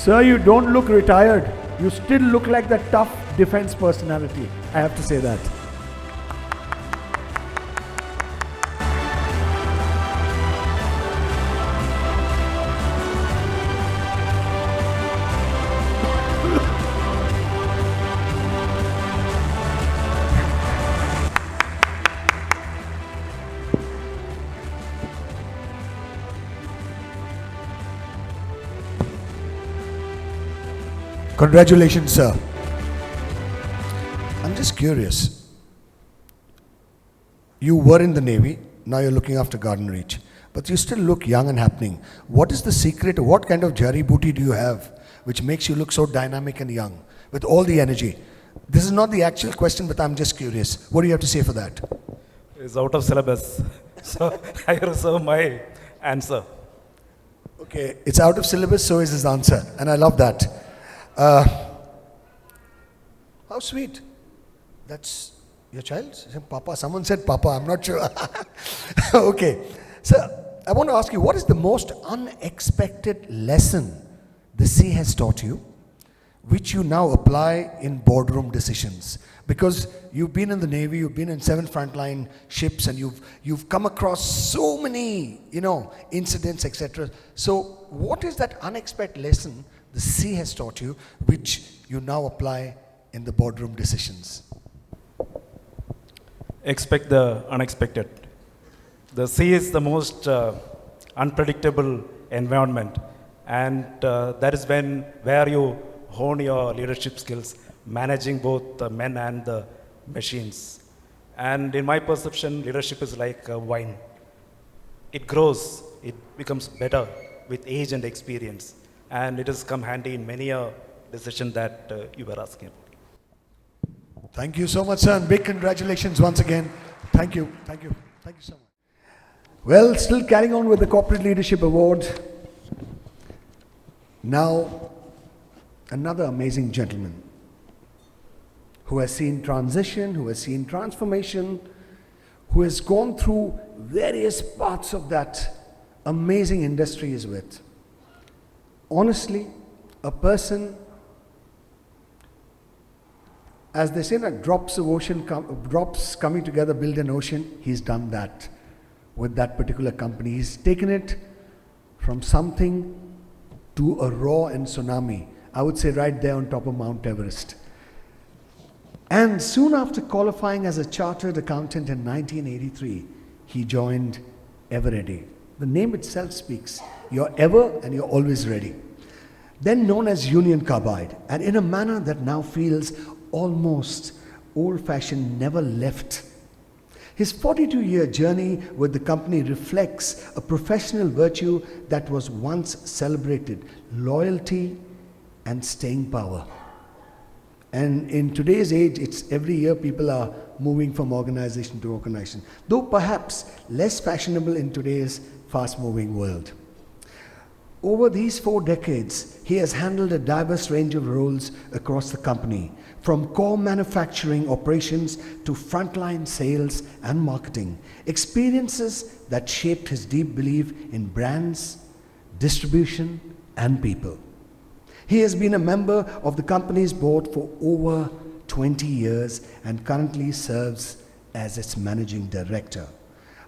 Sir, you don't look retired. You still look like the tough defense personality. I have to say that. Congratulations, sir. I'm just curious. You were in the Navy, now you're looking after Garden Reach, but you still look young and happening. What is the secret? What kind of jari booty do you have which makes you look so dynamic and young with all the energy? This is not the actual question, but I'm just curious. What do you have to say for that? It's out of syllabus, so I reserve my answer. Okay, it's out of syllabus, so is his answer, and I love that. How sweet. That's your child? Papa. Someone said Papa, I'm not sure. Okay. So, I want to ask you, what is the most unexpected lesson the sea has taught you, which you now apply in boardroom decisions? Because you've been in the Navy, you've been in 7 frontline ships, and you've come across so many, incidents, etc. So, what is that unexpected lesson the sea has taught you, which you now apply in the boardroom decisions? Expect the unexpected. The sea is the most unpredictable environment, and that is where you hone your leadership skills, managing both the men and the machines. And in my perception, leadership is like a wine. It grows, it becomes better with age and experience. And it has come handy in many a decision that you were asking about. Thank you so much, sir, and big congratulations once again. Thank you, thank you, thank you so much. Well, still carrying on with the Corporate Leadership Award. Now, another amazing gentleman who has seen transition, who has seen transformation, who has gone through various parts of that amazing industry is with. Honestly, a person, as they say, drops coming together build an ocean. He's done that with that particular company. He's taken it from something to a roar and tsunami. I would say right there on top of Mount Everest. And soon after qualifying as a chartered accountant in 1983, he joined Eveready. The name itself speaks. You're ever and you're always ready. Then known as Union Carbide, and in a manner that now feels almost old-fashioned, never left. His 42-year journey with the company reflects a professional virtue that was once celebrated: loyalty and staying power. And in today's age, it's every year people are moving from organization to organization, though perhaps less fashionable in today's fast-moving world. Over these 4 decades, he has handled a diverse range of roles across the company, from core manufacturing operations to frontline sales and marketing, experiences that shaped his deep belief in brands, distribution, and people. He has been a member of the company's board for over 20 years and currently serves as its managing director.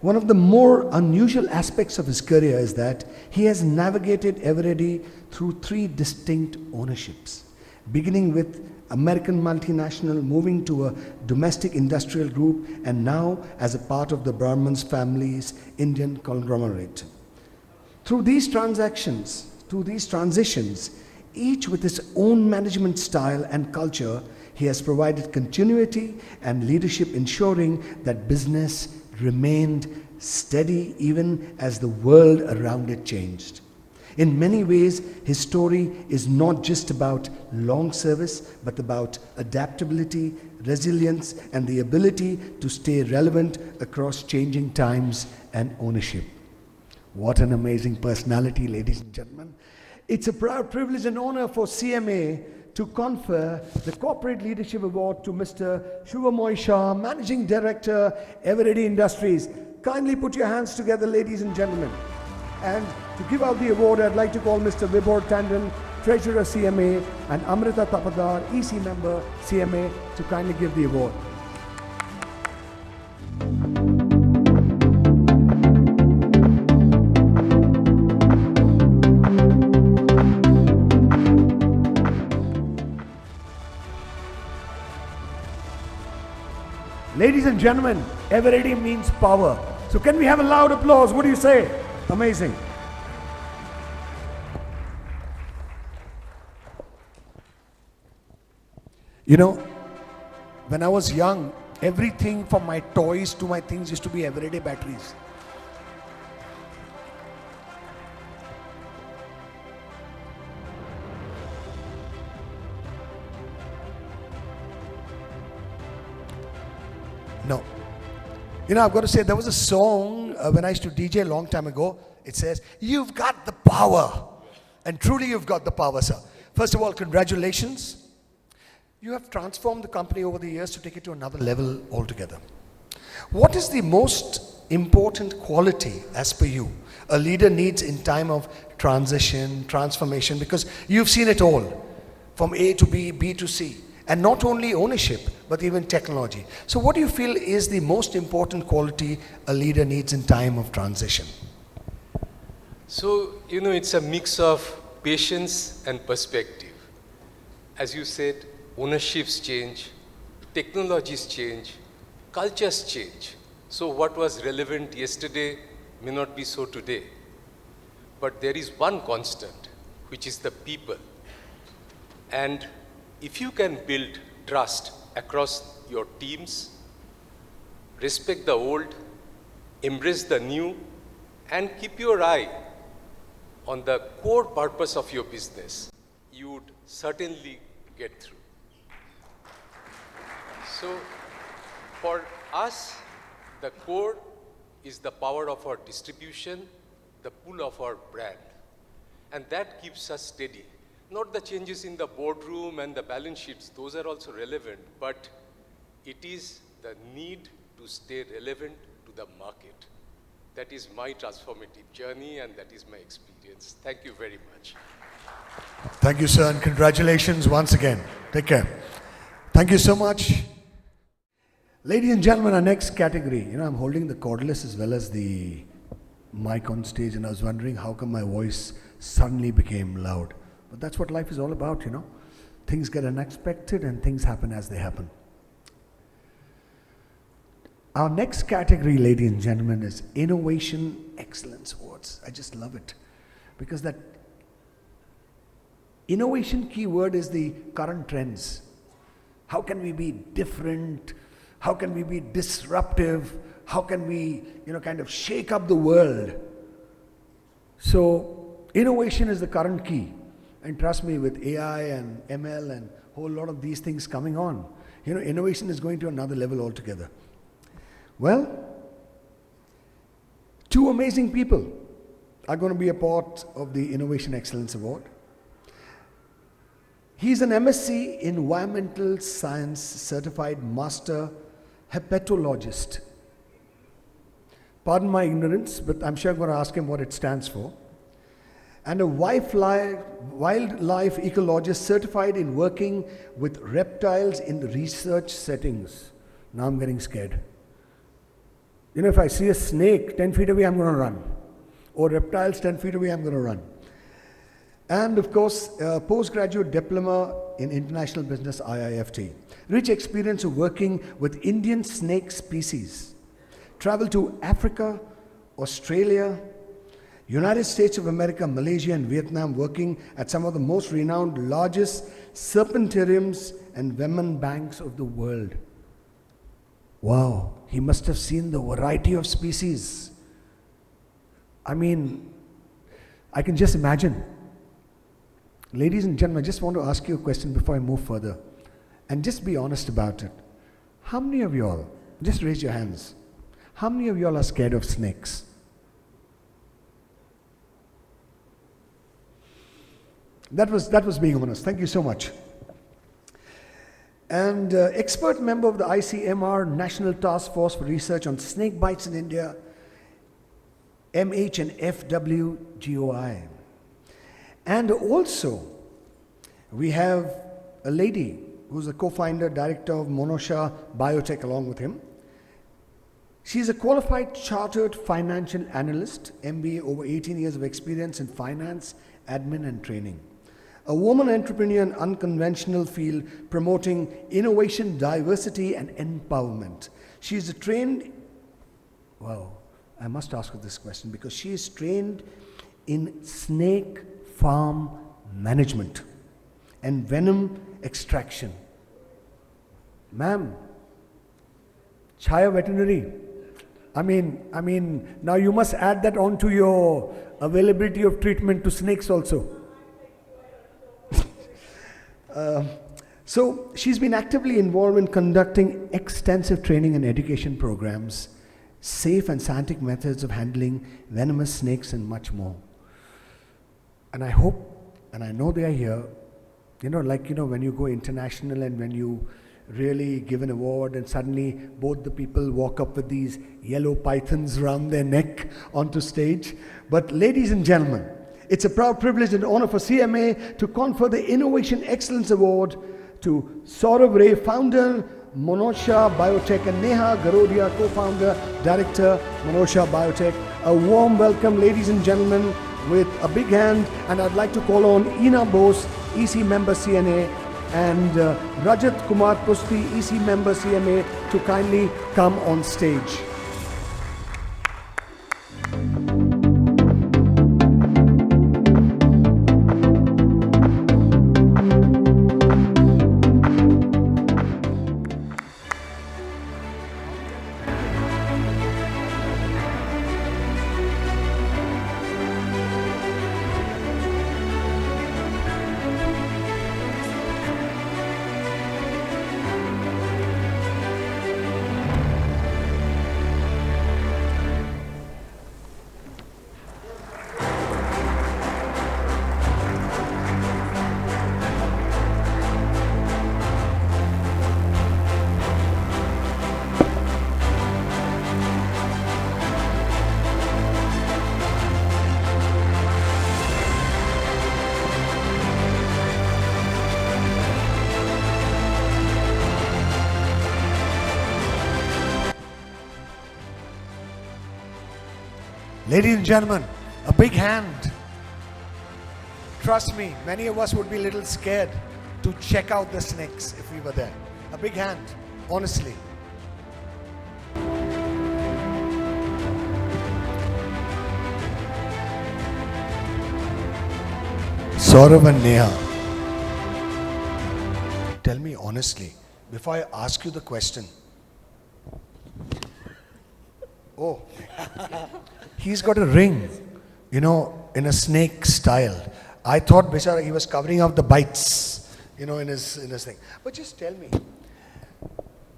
One of the more unusual aspects of his career is that he has navigated Eveready through 3 distinct ownerships, beginning with American multinational, moving to a domestic industrial group, and now as a part of the Brahman's family's Indian conglomerate. Through these transitions, each with its own management style and culture, he has provided continuity and leadership, ensuring that business remained steady even as the world around it changed. In many ways, his story is not just about long service, but about adaptability, resilience, and the ability to stay relevant across changing times and ownership. What an amazing personality, ladies and gentlemen. It's a proud privilege and honor for CMA to confer the Corporate Leadership Award to Mr. Suvamoy Shah, Managing Director, Awardee Industries. Kindly put your hands together, ladies and gentlemen. And to give out the award, I'd like to call Mr. Vibhor Tandon, Treasurer CMA, and Amrita Tapadar, EC Member CMA, to kindly give the award. Ladies and gentlemen, Awardee means power. So can we have a loud applause? What do you say? Amazing. You know, when I was young, everything from my toys to my things used to be Awardee batteries. No. You know, I've got to say, there was a song when I used to DJ a long time ago. It says, "You've got the power." And truly, you've got the power, sir. First of all, congratulations. You have transformed the company over the years to take it to another level altogether. What is the most important quality, as per you, a leader needs in time of transition, transformation? Because you've seen it all, from A to B, B to C. And not only ownership, but even technology. So what do you feel is the most important quality a leader needs in time of transition? So, you know, it's a mix of patience and perspective. As you said, ownerships change, technologies change, cultures change. So what was relevant yesterday may not be so today. But there is one constant, which is the people. And if you can build trust across your teams, respect the old, embrace the new, and keep your eye on the core purpose of your business, you would certainly get through. So, for us, the core is the power of our distribution, the pull of our brand. And that keeps us steady. Not the changes in the boardroom and the balance sheets, those are also relevant, but it is the need to stay relevant to the market. That is my transformative journey and that is my experience. Thank you very much. Thank you, sir, and congratulations once again. Take care. Thank you so much. Ladies and gentlemen, our next category. You know, I'm holding the cordless as well as the mic on stage, and I was wondering how come my voice suddenly became loud. But that's what life is all about, you know. Things get unexpected and things happen as they happen. Our next category, ladies and gentlemen, is Innovation Excellence Awards. I just love it. Because that innovation keyword is the current trends. How can we be different? How can we be disruptive? How can we, you know, kind of shake up the world? So, innovation is the current key. And trust me, with AI and ML and a whole lot of these things coming on, you know, innovation is going to another level altogether. Well, two amazing people are going to be a part of the Innovation Excellence Award. He's an MSc Environmental Science Certified Master Hepatologist. Pardon my ignorance, but I'm sure I'm going to ask him what it stands for. And a wildlife ecologist certified in working with reptiles in research settings. Now I'm getting scared. You know, if I see a snake 10 feet away, I'm going to run. Or reptiles 10 feet away, I'm going to run. And of course, a postgraduate diploma in international business, IIFT. Rich experience of working with Indian snake species. Traveled to Africa, Australia, United States of America, Malaysia and Vietnam, working at some of the most renowned, largest serpentariums and venom banks of the world. Wow, he must have seen the variety of species. I mean, I can just imagine. Ladies and gentlemen, I just want to ask you a question before I move further. And just be honest about it. How many of y'all, just raise your hands, how many of y'all are scared of snakes? That was being honest. Thank you so much. And expert member of the ICMR National Task Force for Research on Snake Bites in India, MH and FWGOI. And also We have a lady who's a co-founder, director of Monosha Biotech along with him. She's a qualified chartered financial analyst, MBA, over 18 years of experience in finance, admin and training. A woman entrepreneur in unconventional field promoting innovation, diversity and empowerment. She is a trained, wow, I must ask her this question because she is trained in snake farm management and venom extraction. Ma'am, Chaya veterinary. I mean, now you must add that on to your availability of treatment to snakes also. So she's been actively involved in conducting extensive training and education programs, safe and scientific methods of handling venomous snakes and much more. And I hope, and I know they are here, when you go international and when you really give an award and suddenly both the people walk up with these yellow pythons around their neck onto stage. But ladies and gentlemen, it's a proud privilege and honor for CMA to confer the Innovation Excellence Award to Saurav Ray, founder, Monosha Biotech, and Neha Garodia, co-founder, director, Monosha Biotech. A warm welcome, ladies and gentlemen, with a big hand. And I'd like to call on Ina Bose, EC member CNA, and Rajat Kumar Pusti, EC member CMA, to kindly come on stage. Ladies and gentlemen, a big hand. Trust me, many of us would be a little scared to check out the snakes if we were there. A big hand, honestly. Saurav and Neha, tell me honestly, before I ask you the question. Oh, he's got a ring, in a snake style. I thought, Bechara, he was covering up the bites, in his thing. But just tell me,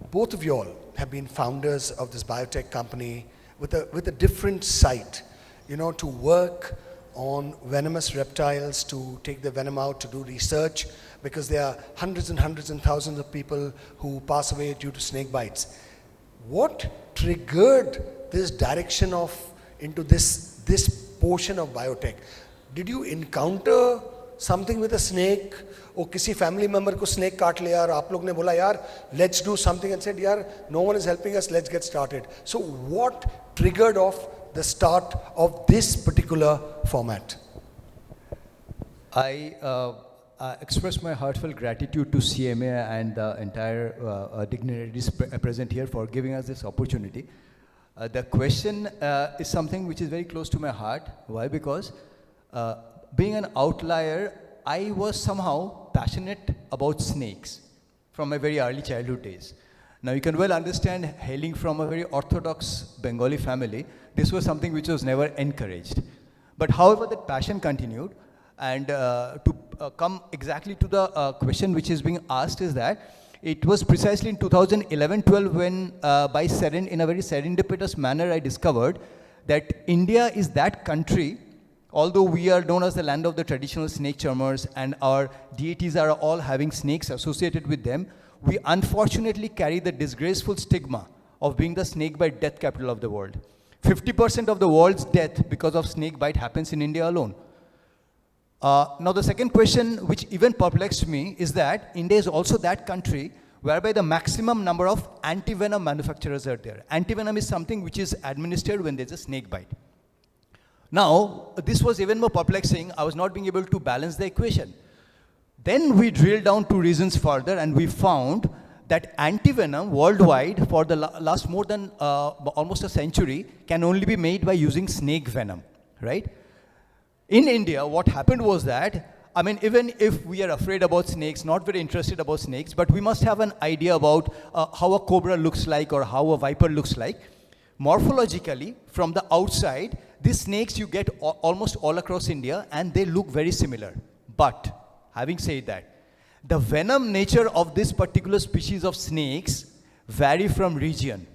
both of you all have been founders of this biotech company with a different sight, to work on venomous reptiles, to take the venom out, to do research, because there are hundreds and hundreds and thousands of people who pass away due to snake bites. What triggered this direction into this portion of biotech? Did you encounter something with a snake, or किसी family member को snake काट लिया और आप लोग ने बोला यार let's do something, and said यार no one is helping us, let's get started? So what triggered off the start of this particular format? I express my heartfelt gratitude to CMA and the entire dignitaries present here for giving us this opportunity. The question is something which is very close to my heart. Why? Because being an outlier, I was somehow passionate about snakes from my very early childhood days. Now you can well understand, hailing from a very orthodox Bengali family, this was something which was never encouraged. But however, that passion continued. And to come exactly to the question which is being asked is that it was precisely in 2011-12 when in a very serendipitous manner I discovered that India is that country, although we are known as the land of the traditional snake charmers and our deities are all having snakes associated with them, we unfortunately carry the disgraceful stigma of being the snake bite death capital of the world. 50% of the world's death because of snake bite happens in India alone. Now the second question, which even perplexed me, is that India is also that country whereby the maximum number of antivenom manufacturers are there. Antivenom is something which is administered when there's a snake bite. Now, this was even more perplexing. I was not being able to balance the equation. Then we drilled down 2 reasons further, and we found that antivenom worldwide for the last more than almost a century can only be made by using snake venom, right? In India, what happened was that, I mean, even if we are afraid about snakes, not very interested about snakes, but we must have an idea about how a cobra looks like or how a viper looks like. Morphologically, from the outside, these snakes you get almost all across India, and they look very similar. But, having said that, the venom nature of this particular species of snakes vary from region.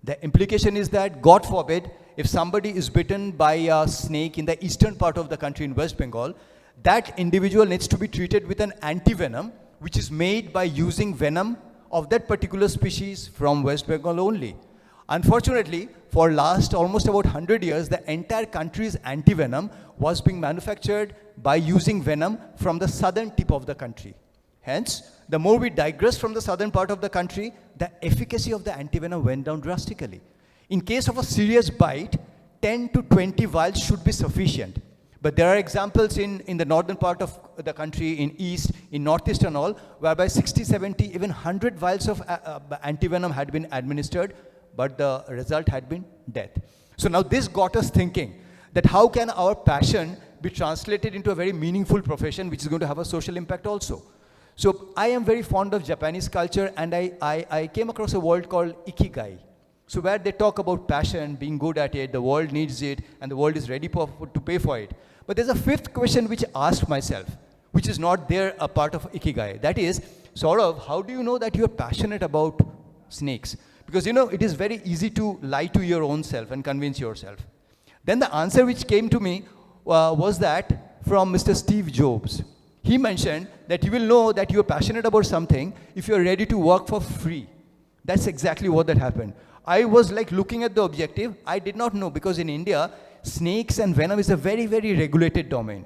The implication is that, God forbid, if somebody is bitten by a snake in the eastern part of the country in West Bengal, that individual needs to be treated with an antivenom, which is made by using venom of that particular species from West Bengal only. Unfortunately, for last almost about 100 years, the entire country's antivenom was being manufactured by using venom from the southern tip of the country. Hence, the more we digress from the southern part of the country, the efficacy of the antivenom went down drastically. In case of a serious bite, 10 to 20 vials should be sufficient. But there are examples in the northern part of the country, in east, in northeast and all, whereby 60, 70, even 100 vials of antivenom had been administered, but the result had been death. So now this got us thinking that how can our passion be translated into a very meaningful profession which is going to have a social impact also. So I am very fond of Japanese culture, and I came across a word called ikigai. So where they talk about passion, being good at it, the world needs it, and the world is ready to pay for it. But there's a fifth question which I asked myself, which is not there a part of ikigai. That is, sort of, how do you know that you're passionate about snakes? Because, you know, it is very easy to lie to your own self and convince yourself. Then the answer which came to me was that from Mr. Steve Jobs. He mentioned that you will know that you're passionate about something if you're ready to work for free. That's exactly what that happened. I was like looking at the objective. I did not know, because in India, snakes and venom is a very, very regulated domain.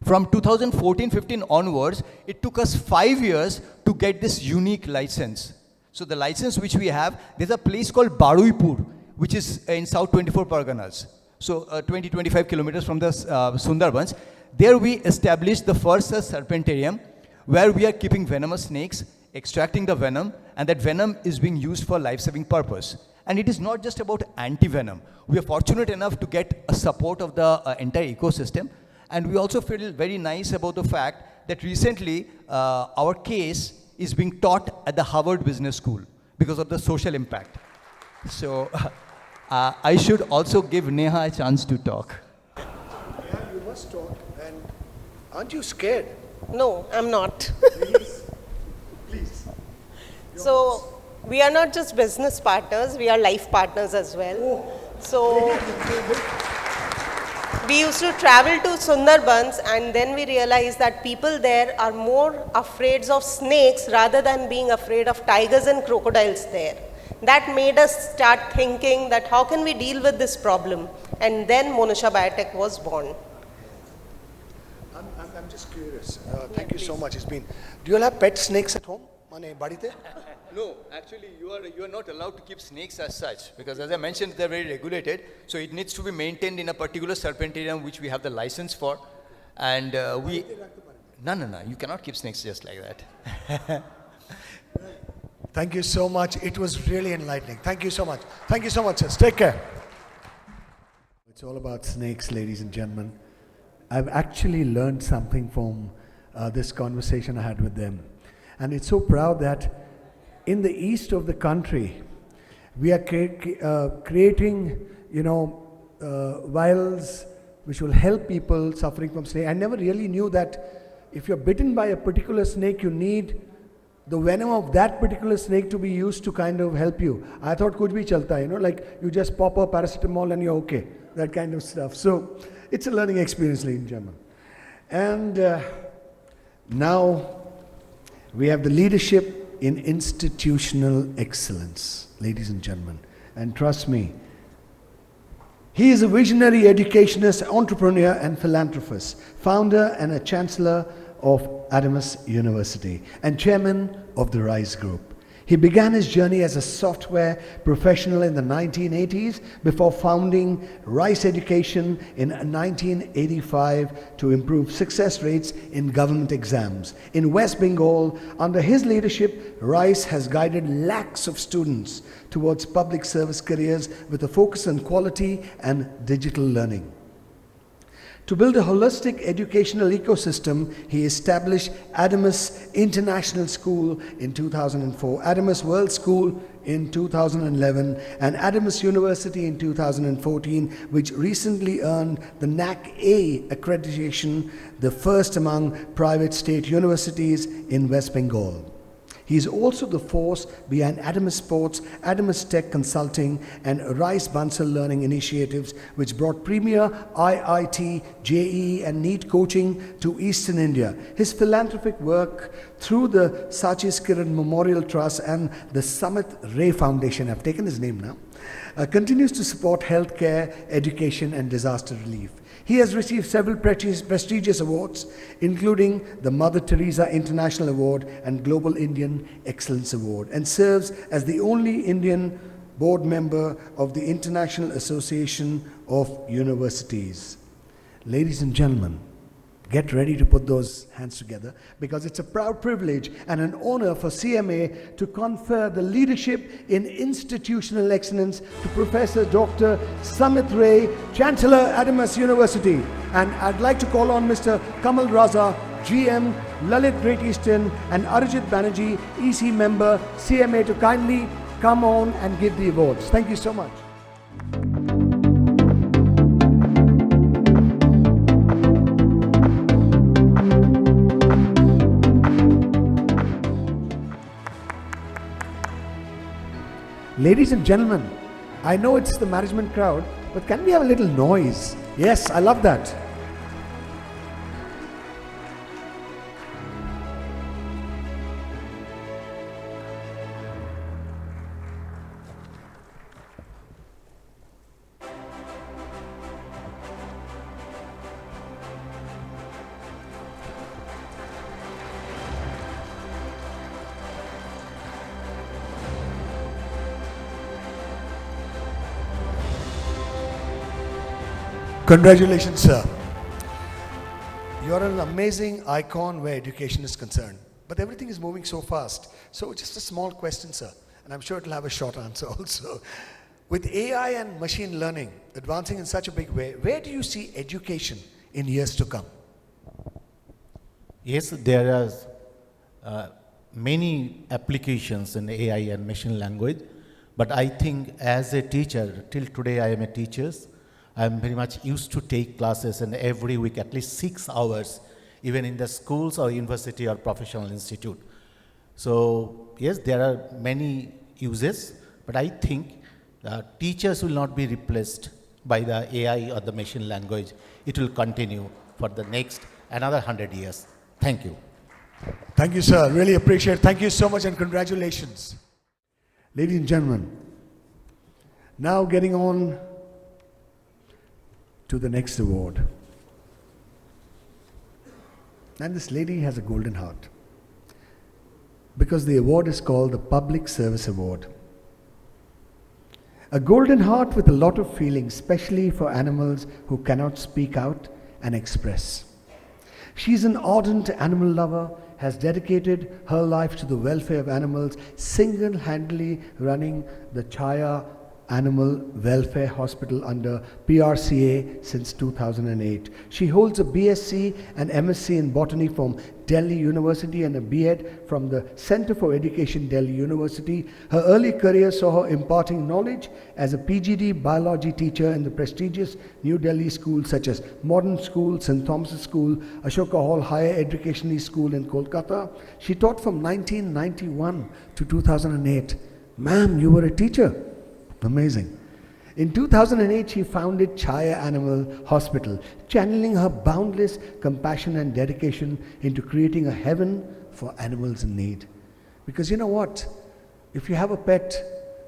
From 2014-15 onwards, it took us 5 years to get this unique license. So the license which we have, there's a place called Baruipur, which is in South 24 Parganas. So 20-25 kilometers from the Sundarbans. There we established the first serpentarium, where we are keeping venomous snakes, extracting the venom, and that venom is being used for life-saving purpose. And it is not just about anti-venom. We are fortunate enough to get a support of the entire ecosystem. And we also feel very nice about the fact that recently our case is being taught at the Harvard Business School because of the social impact. So I should also give Neha a chance to talk. Yeah, you must talk. And aren't you scared? No, I'm not. Please. Please. So, we are not just business partners, we are life partners as well. Oh. So, we used to travel to Sundarbans, and then we realized that people there are more afraid of snakes rather than being afraid of tigers and crocodiles there. That made us start thinking that how can we deal with this problem? And then Monisha Biotech was born. I'm just curious. Thank you so much. Do you all have pet snakes at home? No, actually you are not allowed to keep snakes as such, because as I mentioned, they're very regulated. So it needs to be maintained in a particular serpentarium which we have the license for. And No, you cannot keep snakes just like that. Thank you so much. It was really enlightening. Thank you so much. Thank you so much, sir. Take care. It's all about snakes, ladies and gentlemen. I've actually learned something from this conversation I had with them. And it's so proud that in the east of the country, we are creating, vials which will help people suffering from snake. I never really knew that if you're bitten by a particular snake, you need the venom of that particular snake to be used to kind of help you. I thought kuch bhi chalta, like you just pop a paracetamol and you're okay, that kind of stuff. So it's a learning experience, ladies and gentlemen. And now we have the leadership in institutional excellence, ladies and gentlemen. And trust me, He is a visionary educationist, entrepreneur and philanthropist, founder and a chancellor of Adamas University and chairman of the RISE Group. He began his journey as a software professional in the 1980s before founding RISE Education in 1985 to improve success rates in government exams. In West Bengal, under his leadership, RISE has guided lakhs of students towards public service careers with a focus on quality and digital learning. To build a holistic educational ecosystem, he established Adamas International School in 2004, Adamas World School in 2011, and Adamas University in 2014, which recently earned the NAC A accreditation, the first among private state universities in West Bengal. He is also the force behind Adamas Sports, Adamas Tech Consulting, and RISE Bansal Learning Initiatives, which brought premier IIT, JEE, and NEET coaching to Eastern India. His philanthropic work through the Sachis Kiran Memorial Trust and the Samit Ray Foundation, I've taken his name now, continues to support healthcare, education, and disaster relief. He has received several prestigious awards, including the Mother Teresa International Award and Global Indian Excellence Award, and serves as the only Indian board member of the International Association of Universities. Ladies and gentlemen, get ready to put those hands together, because it's a proud privilege and an honor for CMA to confer the leadership in institutional excellence to Professor Dr. Samit Ray, Chancellor, Adamas University. And I'd like to call on Mr. Kamal Raza, GM, Lalit Great Eastern, and Arijit Banerjee, EC member, CMA, to kindly come on and give the awards. Thank you so much. Ladies and gentlemen, I know it's the management crowd, but can we have a little noise? Yes, I love that. Congratulations, sir. You're an amazing icon where education is concerned. But everything is moving so fast. So just a small question, sir, and I'm sure it'll have a short answer also. With AI and machine learning advancing in such a big way, where do you see education in years to come? Yes, there are many applications in AI and machine language, but I think as a teacher, till today I am a teacher, I'm very much used to take classes, and every week at least 6 hours, even in the schools or university or professional institute. So yes, there are many uses, but I think teachers will not be replaced by the AI or the machine language. It will continue for the next another 100 years. Thank you. Thank you, sir. Really appreciate it. Thank you so much and congratulations. Ladies and gentlemen, now getting on to the next award. And this lady has a golden heart, because the award is called the Public Service Award. A golden heart with a lot of feeling, especially for animals who cannot speak out and express. She's an ardent animal lover, has dedicated her life to the welfare of animals, single-handedly running the Chaya Animal Welfare Hospital under PRCA since 2008. She holds a BSc and MSc in Botany from Delhi University and a B.Ed from the Center for Education, Delhi University. Her early career saw her imparting knowledge as a PGD biology teacher in the prestigious New Delhi schools such as Modern School, St. Thomas's School, Ashoka Hall Higher Educational School in Kolkata. She taught from 1991 to 2008. Ma'am, you were a teacher. Amazing. In 2008, she founded Chaya Animal Hospital, channeling her boundless compassion and dedication into creating a heaven for animals in need. Because you know what? If you have a pet,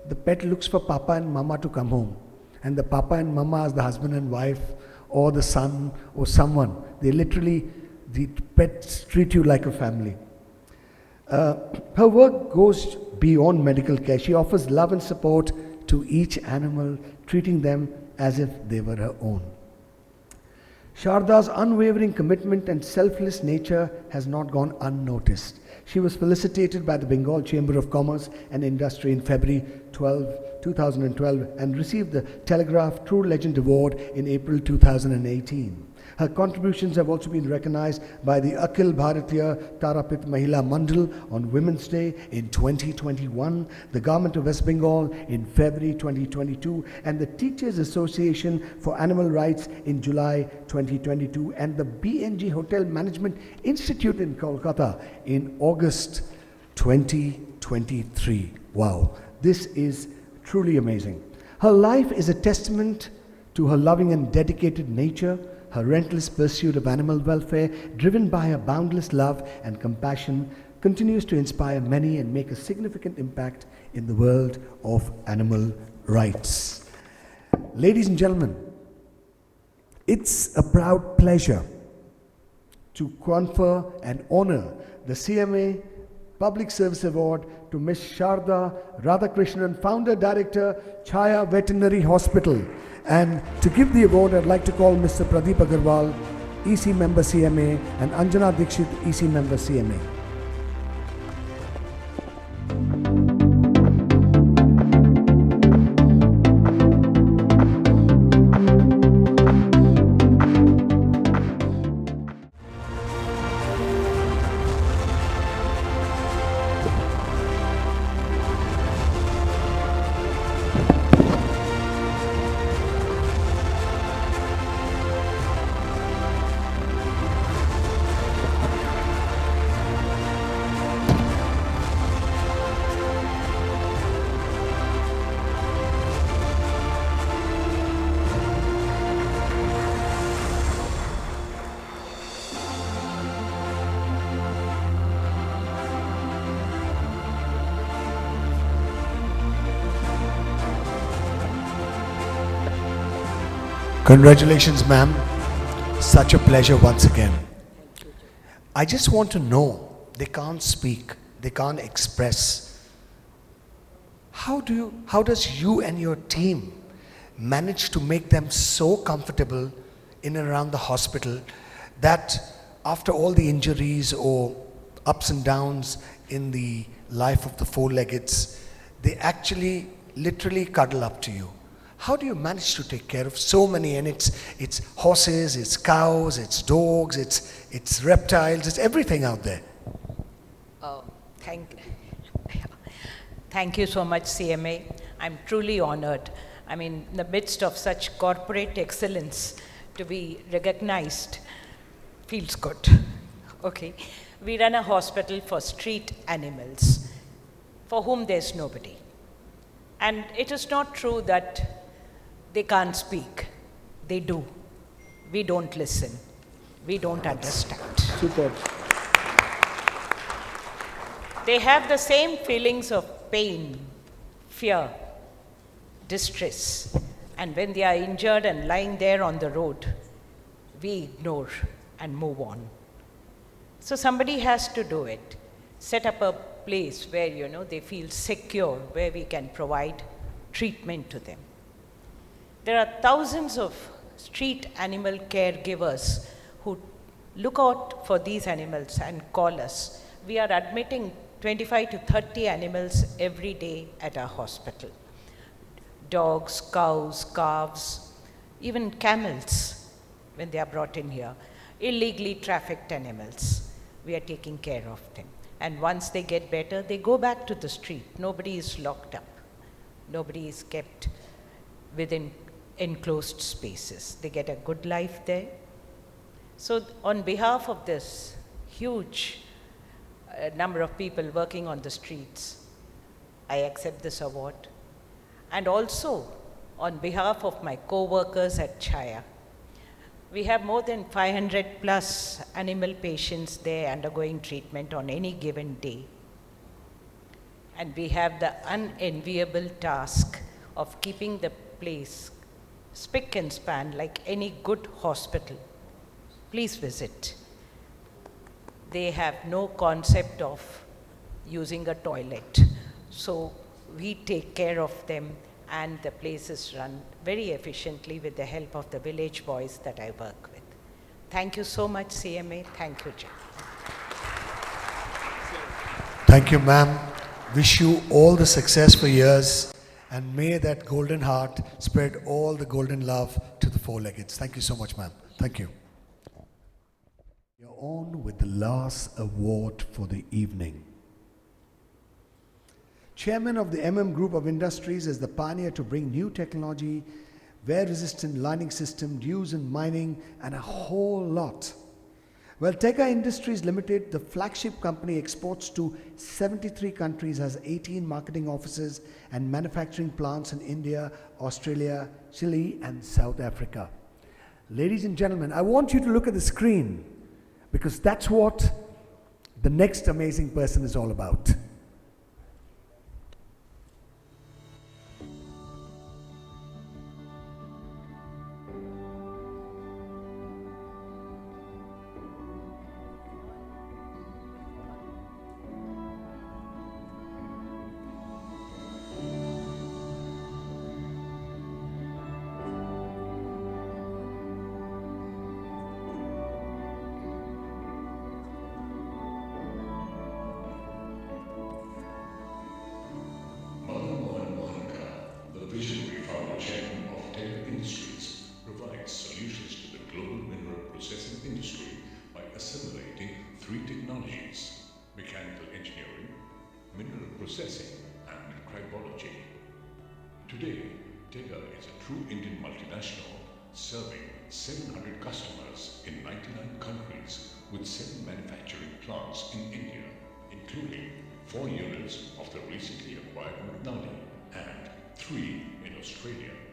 the pet looks for Papa and Mama to come home. And the papa and mama as the husband and wife, or the son, or someone. They literally, the pets treat you like a family. Her work goes beyond medical care. She offers love and support to each animal, treating them as if they were her own. Sharda's unwavering commitment and selfless nature has not gone unnoticed. She was felicitated by the Bengal Chamber of Commerce and Industry in February 2012 and received the Telegraph True Legend Award in April 2018. Her contributions have also been recognized by the Akhil Bharatiya Tarapit Mahila Mandal on Women's Day in 2021, the Government of West Bengal in February 2022, and the Teachers Association for Animal Rights in July 2022, and the BNG Hotel Management Institute in Kolkata in August 2023. Wow, this is truly amazing. Her life is a testament to her loving and dedicated nature, her relentless pursuit of animal welfare, driven by her boundless love and compassion, continues to inspire many and make a significant impact in the world of animal rights. Ladies and gentlemen, it's a proud pleasure to confer and honor the CMA Public Service Award to Ms. Sharda Radhakrishnan, Founder Director, Chaya Veterinary Hospital. And to give the award, I'd like to call Mr. Pradeep Agarwal, EC Member CMA, and Anjana Dikshit, EC Member CMA. Congratulations, ma'am. Such a pleasure once again. I just want to know, they can't speak, they can't express. How does you and your team manage to make them so comfortable in and around the hospital that after all the injuries or ups and downs in the life of the four-leggeds, they actually literally cuddle up to you? How do you manage to take care of so many? And it's horses, it's cows, it's dogs, it's reptiles, it's everything out there. Oh, thank you so much, CMA. I'm truly honored. I mean, in the midst of such corporate excellence, to be recognized feels good. Okay, we run a hospital for street animals, for whom there's nobody. And it is not true that they can't speak. They do. We don't listen. We don't understand. Super. They have the same feelings of pain, fear, distress. And when they are injured and lying there on the road, we ignore and move on. So somebody has to do it. Set up a place where, they feel secure, where we can provide treatment to them. There are thousands of street animal caregivers who look out for these animals and call us. We are admitting 25 to 30 animals every day at our hospital. Dogs, cows, calves, even camels when they are brought in here. Illegally trafficked animals. We are taking care of them. And once they get better, they go back to the street. Nobody is locked up. Nobody is kept within enclosed spaces. They get a good life there. So on behalf of this huge number of people working on the streets, I accept this award. And also on behalf of my co-workers at Chaya, we have more than 500 plus animal patients there undergoing treatment on any given day. And we have the unenviable task of keeping the place spick and span like any good hospital. Please visit. They have no concept of using a toilet. So we take care of them, and the place is run very efficiently with the help of the village boys that I work with. Thank you so much, CMA. Thank you, Jay. Thank you, ma'am. Wish you all the success for years, and may that golden heart spread all the golden love to the four-leggeds. Thank you so much, ma'am. Thank you. You're on with the last award for the evening. Chairman of the Group of Industries is the pioneer to bring new technology, wear-resistant lining system, use in mining, and a whole lot. Well, Tega Industries Limited, the flagship company, exports to 73 countries, has 18 marketing offices and manufacturing plants in India, Australia, Chile, and South Africa. Ladies and gentlemen, I want you to look at the screen, because that's what the next amazing person is all about.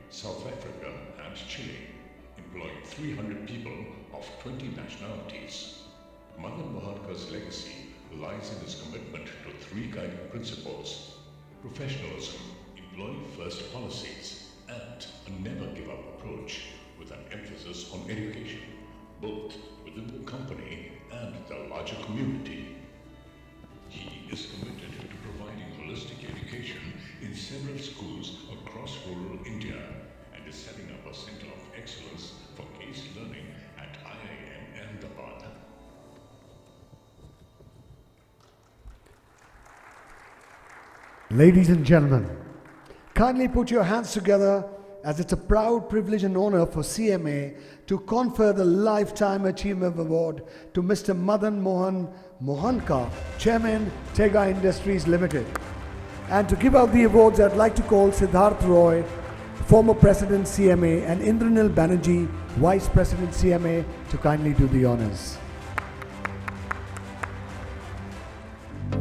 South Africa and Chile, employing 300 people of 20 nationalities. Madan Mohankar's legacy lies in his commitment to three guiding principles: professionalism, employee-first policies, and a never-give-up approach with an emphasis on education, both within the company and the larger community. He is committed to providing holistic education in several schools across rural India and is setting up a center of excellence for case learning at IIM Ahmedabad. Ladies and gentlemen, kindly put your hands together, as it's a proud privilege and honor for CMA to confer the Lifetime Achievement Award to Mr. Madan Mohan Mohankar, Chairman, Tega Industries Limited. And to give out the awards, I'd like to call Siddharth Roy, former President CMA, and Indranil Banerjee, Vice President CMA, to kindly do the honors.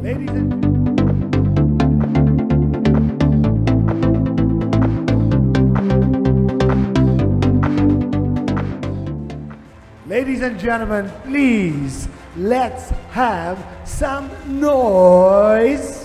Ladies and Ladies and gentlemen, please, let's have some noise.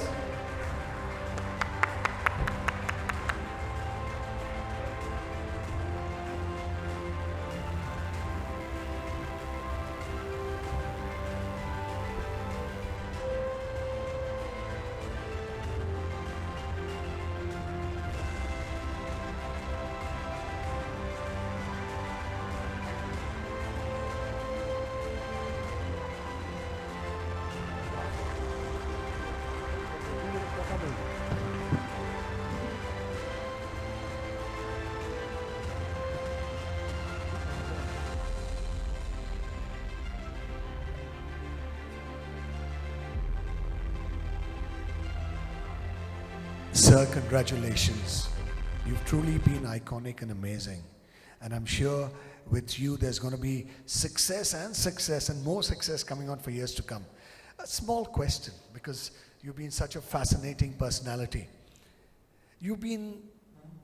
Sir, congratulations. You've truly been iconic and amazing. And I'm sure with you there's going to be success and more success coming on for years to come. A small question, because you've been such a fascinating personality. You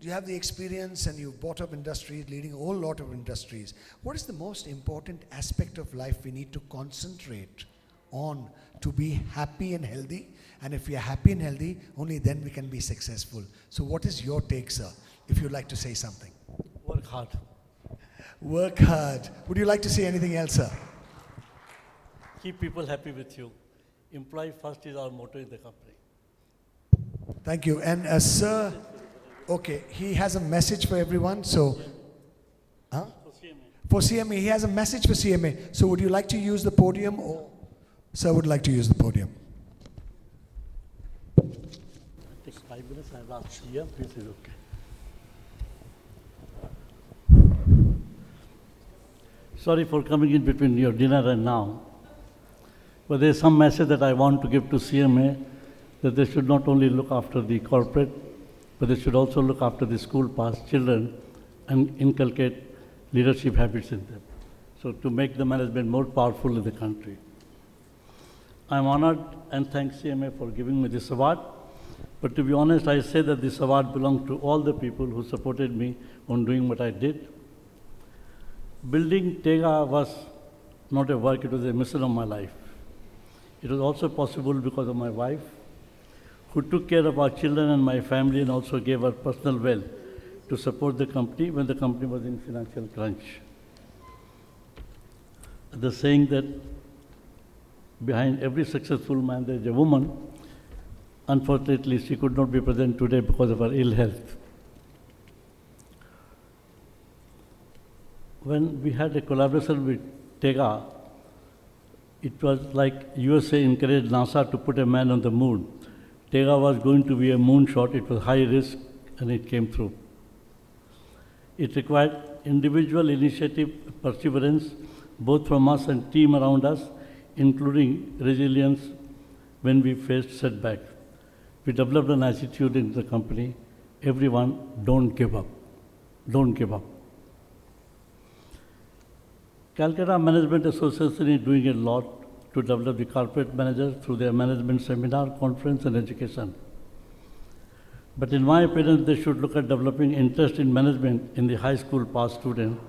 have the experience and you've brought up industries, leading a whole lot of industries. What is the most important aspect of life we need to concentrate on to be happy and healthy? And if we are happy and healthy, only then we can be successful. So what is your take, sir, if you'd like to say something? Work hard. Work hard. Would you like to say anything else, sir? Keep people happy with you. Employee first is our motto in the company. Thank you. And sir, okay, he has a message for everyone. So, huh? For CMA, he has a message for CMA. So would you like to use the podium, or sir would like to use the podium? Take 5 minutes, I'll ask here, this is okay. Sorry for coming in between your dinner and now, but there's some message that I want to give to CMA, that they should not only look after the corporate, but they should also look after the school pass children and inculcate leadership habits in them, so to make the management more powerful in the country. I'm honored and thank CMA for giving me this award, but to be honest, I say that this award belongs to all the people who supported me on doing what I did. Building TEGA was not a work, it was a mission of my life. It was also possible because of my wife, who took care of our children and my family and also gave her personal wealth to support the company when the company was in financial crunch. The saying that behind every successful man there is a woman, unfortunately she could not be present today because of her ill health. When we had a collaboration with TEGA, it was like USA encouraged NASA to put a man on the moon. TEGA was going to be a moonshot, it was high risk, and it came through. It required individual initiative, perseverance, both from us and team around us, including resilience when we faced setbacks. We developed an attitude in the company, everyone, don't give up. Don't give up. Calcutta Management Association is doing a lot to develop the corporate managers through their management seminar, conference, and education. But in my opinion, they should look at developing interest in management in the high school pass student.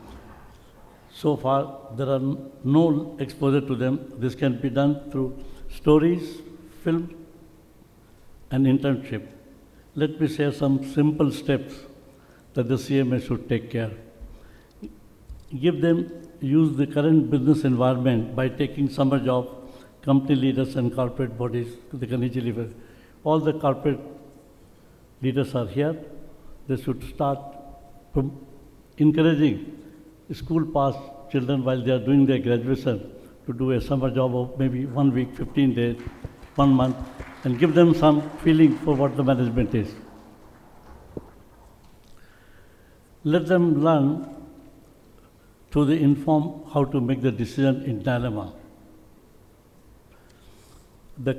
So far, there are no exposure to them. This can be done through stories, film, and internship. Let me share some simple steps that the CMA should take care. Give them, use the current business environment by taking summer jobs, company leaders and corporate bodies, they can easily, all the corporate leaders are here. They should start from encouraging school pass children while they are doing their graduation to do a summer job of maybe 1 week, 15 days, 1 month, and give them some feeling for what the management is. Let them learn through the inform how to make the decision in dilemma. The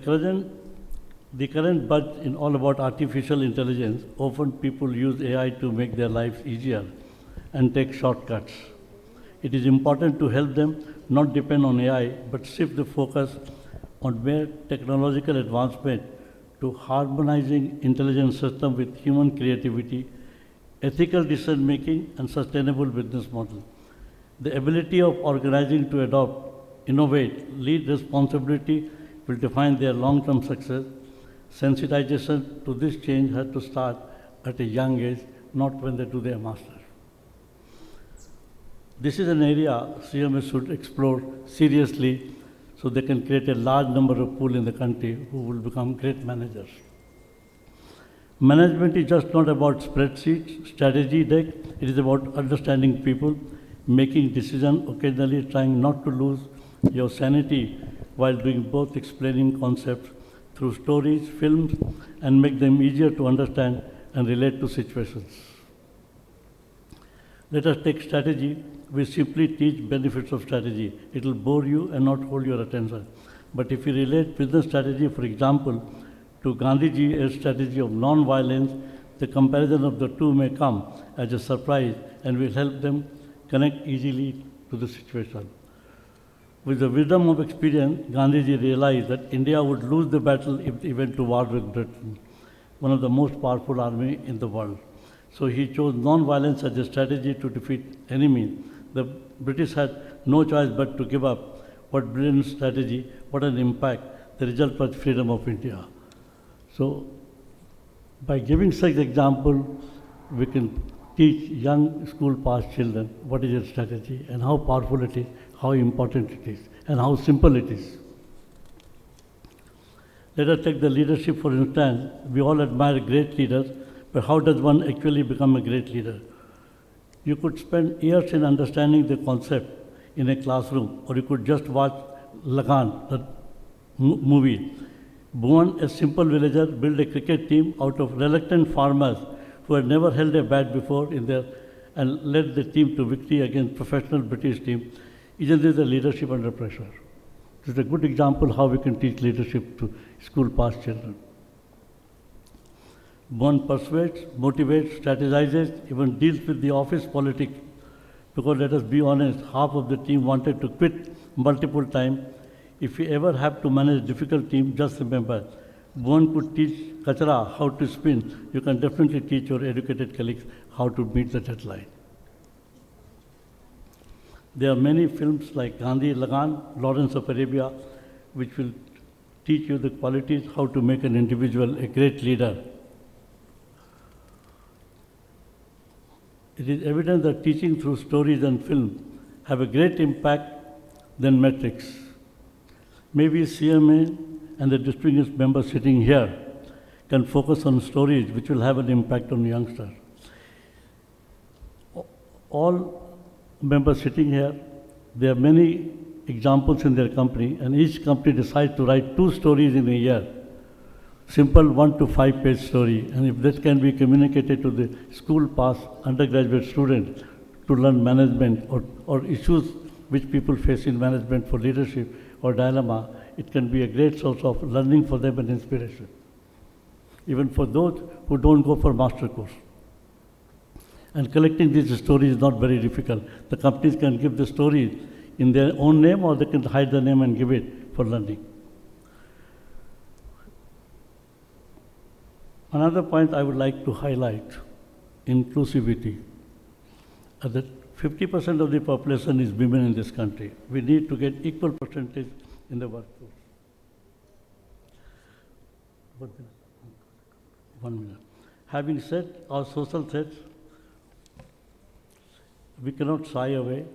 current buzz in all about artificial intelligence, often people use AI to make their lives easier and take shortcuts. It is important to help them not depend on AI, but shift the focus on mere technological advancement to harmonizing intelligent system with human creativity, ethical decision making, and sustainable business model. The ability of organizing to adopt, innovate, lead responsibility will define their long-term success. Sensitization to this change has to start at a young age, not when they do their master. This is an area CMA should explore seriously so they can create a large number of people in the country who will become great managers. Management is just not about spreadsheets, strategy deck, it is about understanding people, making decisions, occasionally trying not to lose your sanity while doing both, explaining concepts through stories, films, and make them easier to understand and relate to situations. Let us take strategy. We simply teach benefits of strategy. It will bore you and not hold your attention. But if you relate business strategy, for example, to Gandhiji's strategy of non-violence, the comparison of the two may come as a surprise and will help them connect easily to the situation. With the wisdom of experience, Gandhiji realized that India would lose the battle if it went to war with Britain, one of the most powerful armies in the world. So he chose non-violence as a strategy to defeat enemy. The British had no choice but to give up. What brilliant strategy, what an impact. The result was freedom of India. So by giving such example, we can teach young school pass children what is your strategy and how powerful it is, how important it is, and how simple it is. Let us take the leadership for instance. We all admire great leaders, but how does one actually become a great leader? You could spend years in understanding the concept in a classroom, or you could just watch Lagan, the movie. Bhuvan, a simple villager, built a cricket team out of reluctant farmers who had never held a bat before and led the team to victory against professional British team. Isn't this a leadership under pressure? This is a good example how we can teach leadership to school pass children. One persuades, motivates, strategizes, even deals with the office politics. Because let us be honest, half of the team wanted to quit multiple times. If you ever have to manage a difficult team, just remember, one could teach Kachara how to spin. You can definitely teach your educated colleagues how to meet the deadline. There are many films like Gandhi, Lagan, Lawrence of Arabia, which will teach you the qualities, how to make an individual a great leader. It is evident that teaching through stories and film have a great impact than metrics. Maybe CMA and the distinguished members sitting here can focus on stories which will have an impact on youngsters. All members sitting here, there are many examples in their company, and each company decides to write 2 stories in a year. Simple 1 to 5 page story, and if that can be communicated to the school pass undergraduate students to learn management or issues which people face in management for leadership or dilemma, it can be a great source of learning for them and inspiration. Even for those who don't go for master course. And collecting these stories is not very difficult. The companies can give the stories in their own name, or they can hide the name and give it for learning. Another point I would like to highlight, inclusivity. That 50% of the population is women in this country. We need to get equal percentage in the workforce. 1 minute. Having said our social threats, we cannot shy away.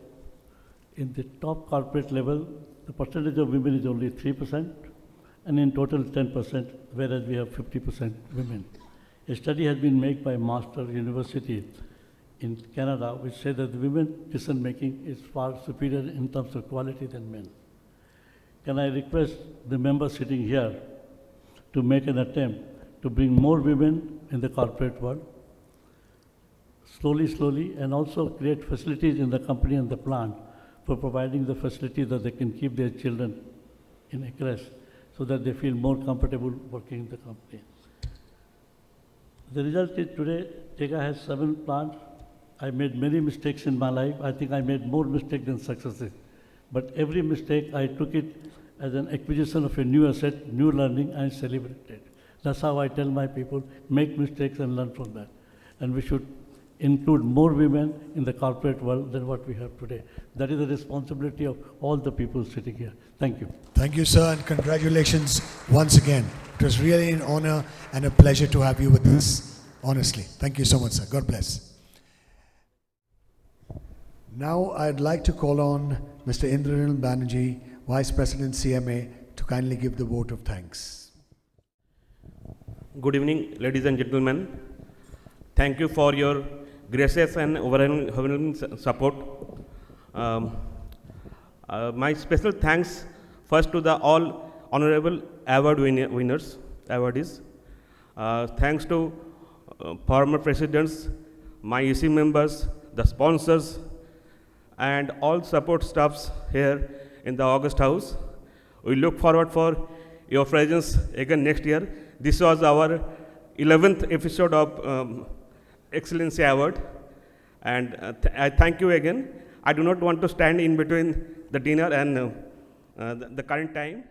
In the top corporate level, the percentage of women is only 3%, and in total 10%, whereas we have 50% women. A study has been made by Master University in Canada, which says that women decision-making is far superior in terms of quality than men. Can I request the members sitting here to make an attempt to bring more women in the corporate world, slowly, and also create facilities in the company and the plant for providing the facility that they can keep their children in a creche so that they feel more comfortable working in the company. The result is today, Tega has 7 plants. I made many mistakes in my life. I think I made more mistakes than successes. But every mistake, I took it as an acquisition of a new asset, new learning, and celebrated it. That's how I tell my people, make mistakes and learn from that. And we should include more women in the corporate world than what we have today. That is the responsibility of all the people sitting here. Thank you. Thank you, sir, and congratulations once again. It was really an honor and a pleasure to have you with us, honestly. Thank you so much, sir. God bless. Now I'd like to call on Mr. N N Framjee, Vice President CMA, to kindly give the vote of thanks. Good evening, ladies and gentlemen. Thank you for your gracious and overwhelming support. My special thanks first to the all honorable award winners, awardees. Thanks to former presidents, my EC members, the sponsors, and all support staffs here in the August House. We look forward for your presence again next year. This was our 11th episode of Excellency Award, and I thank you again. I do not want to stand in between the dinner and the current time.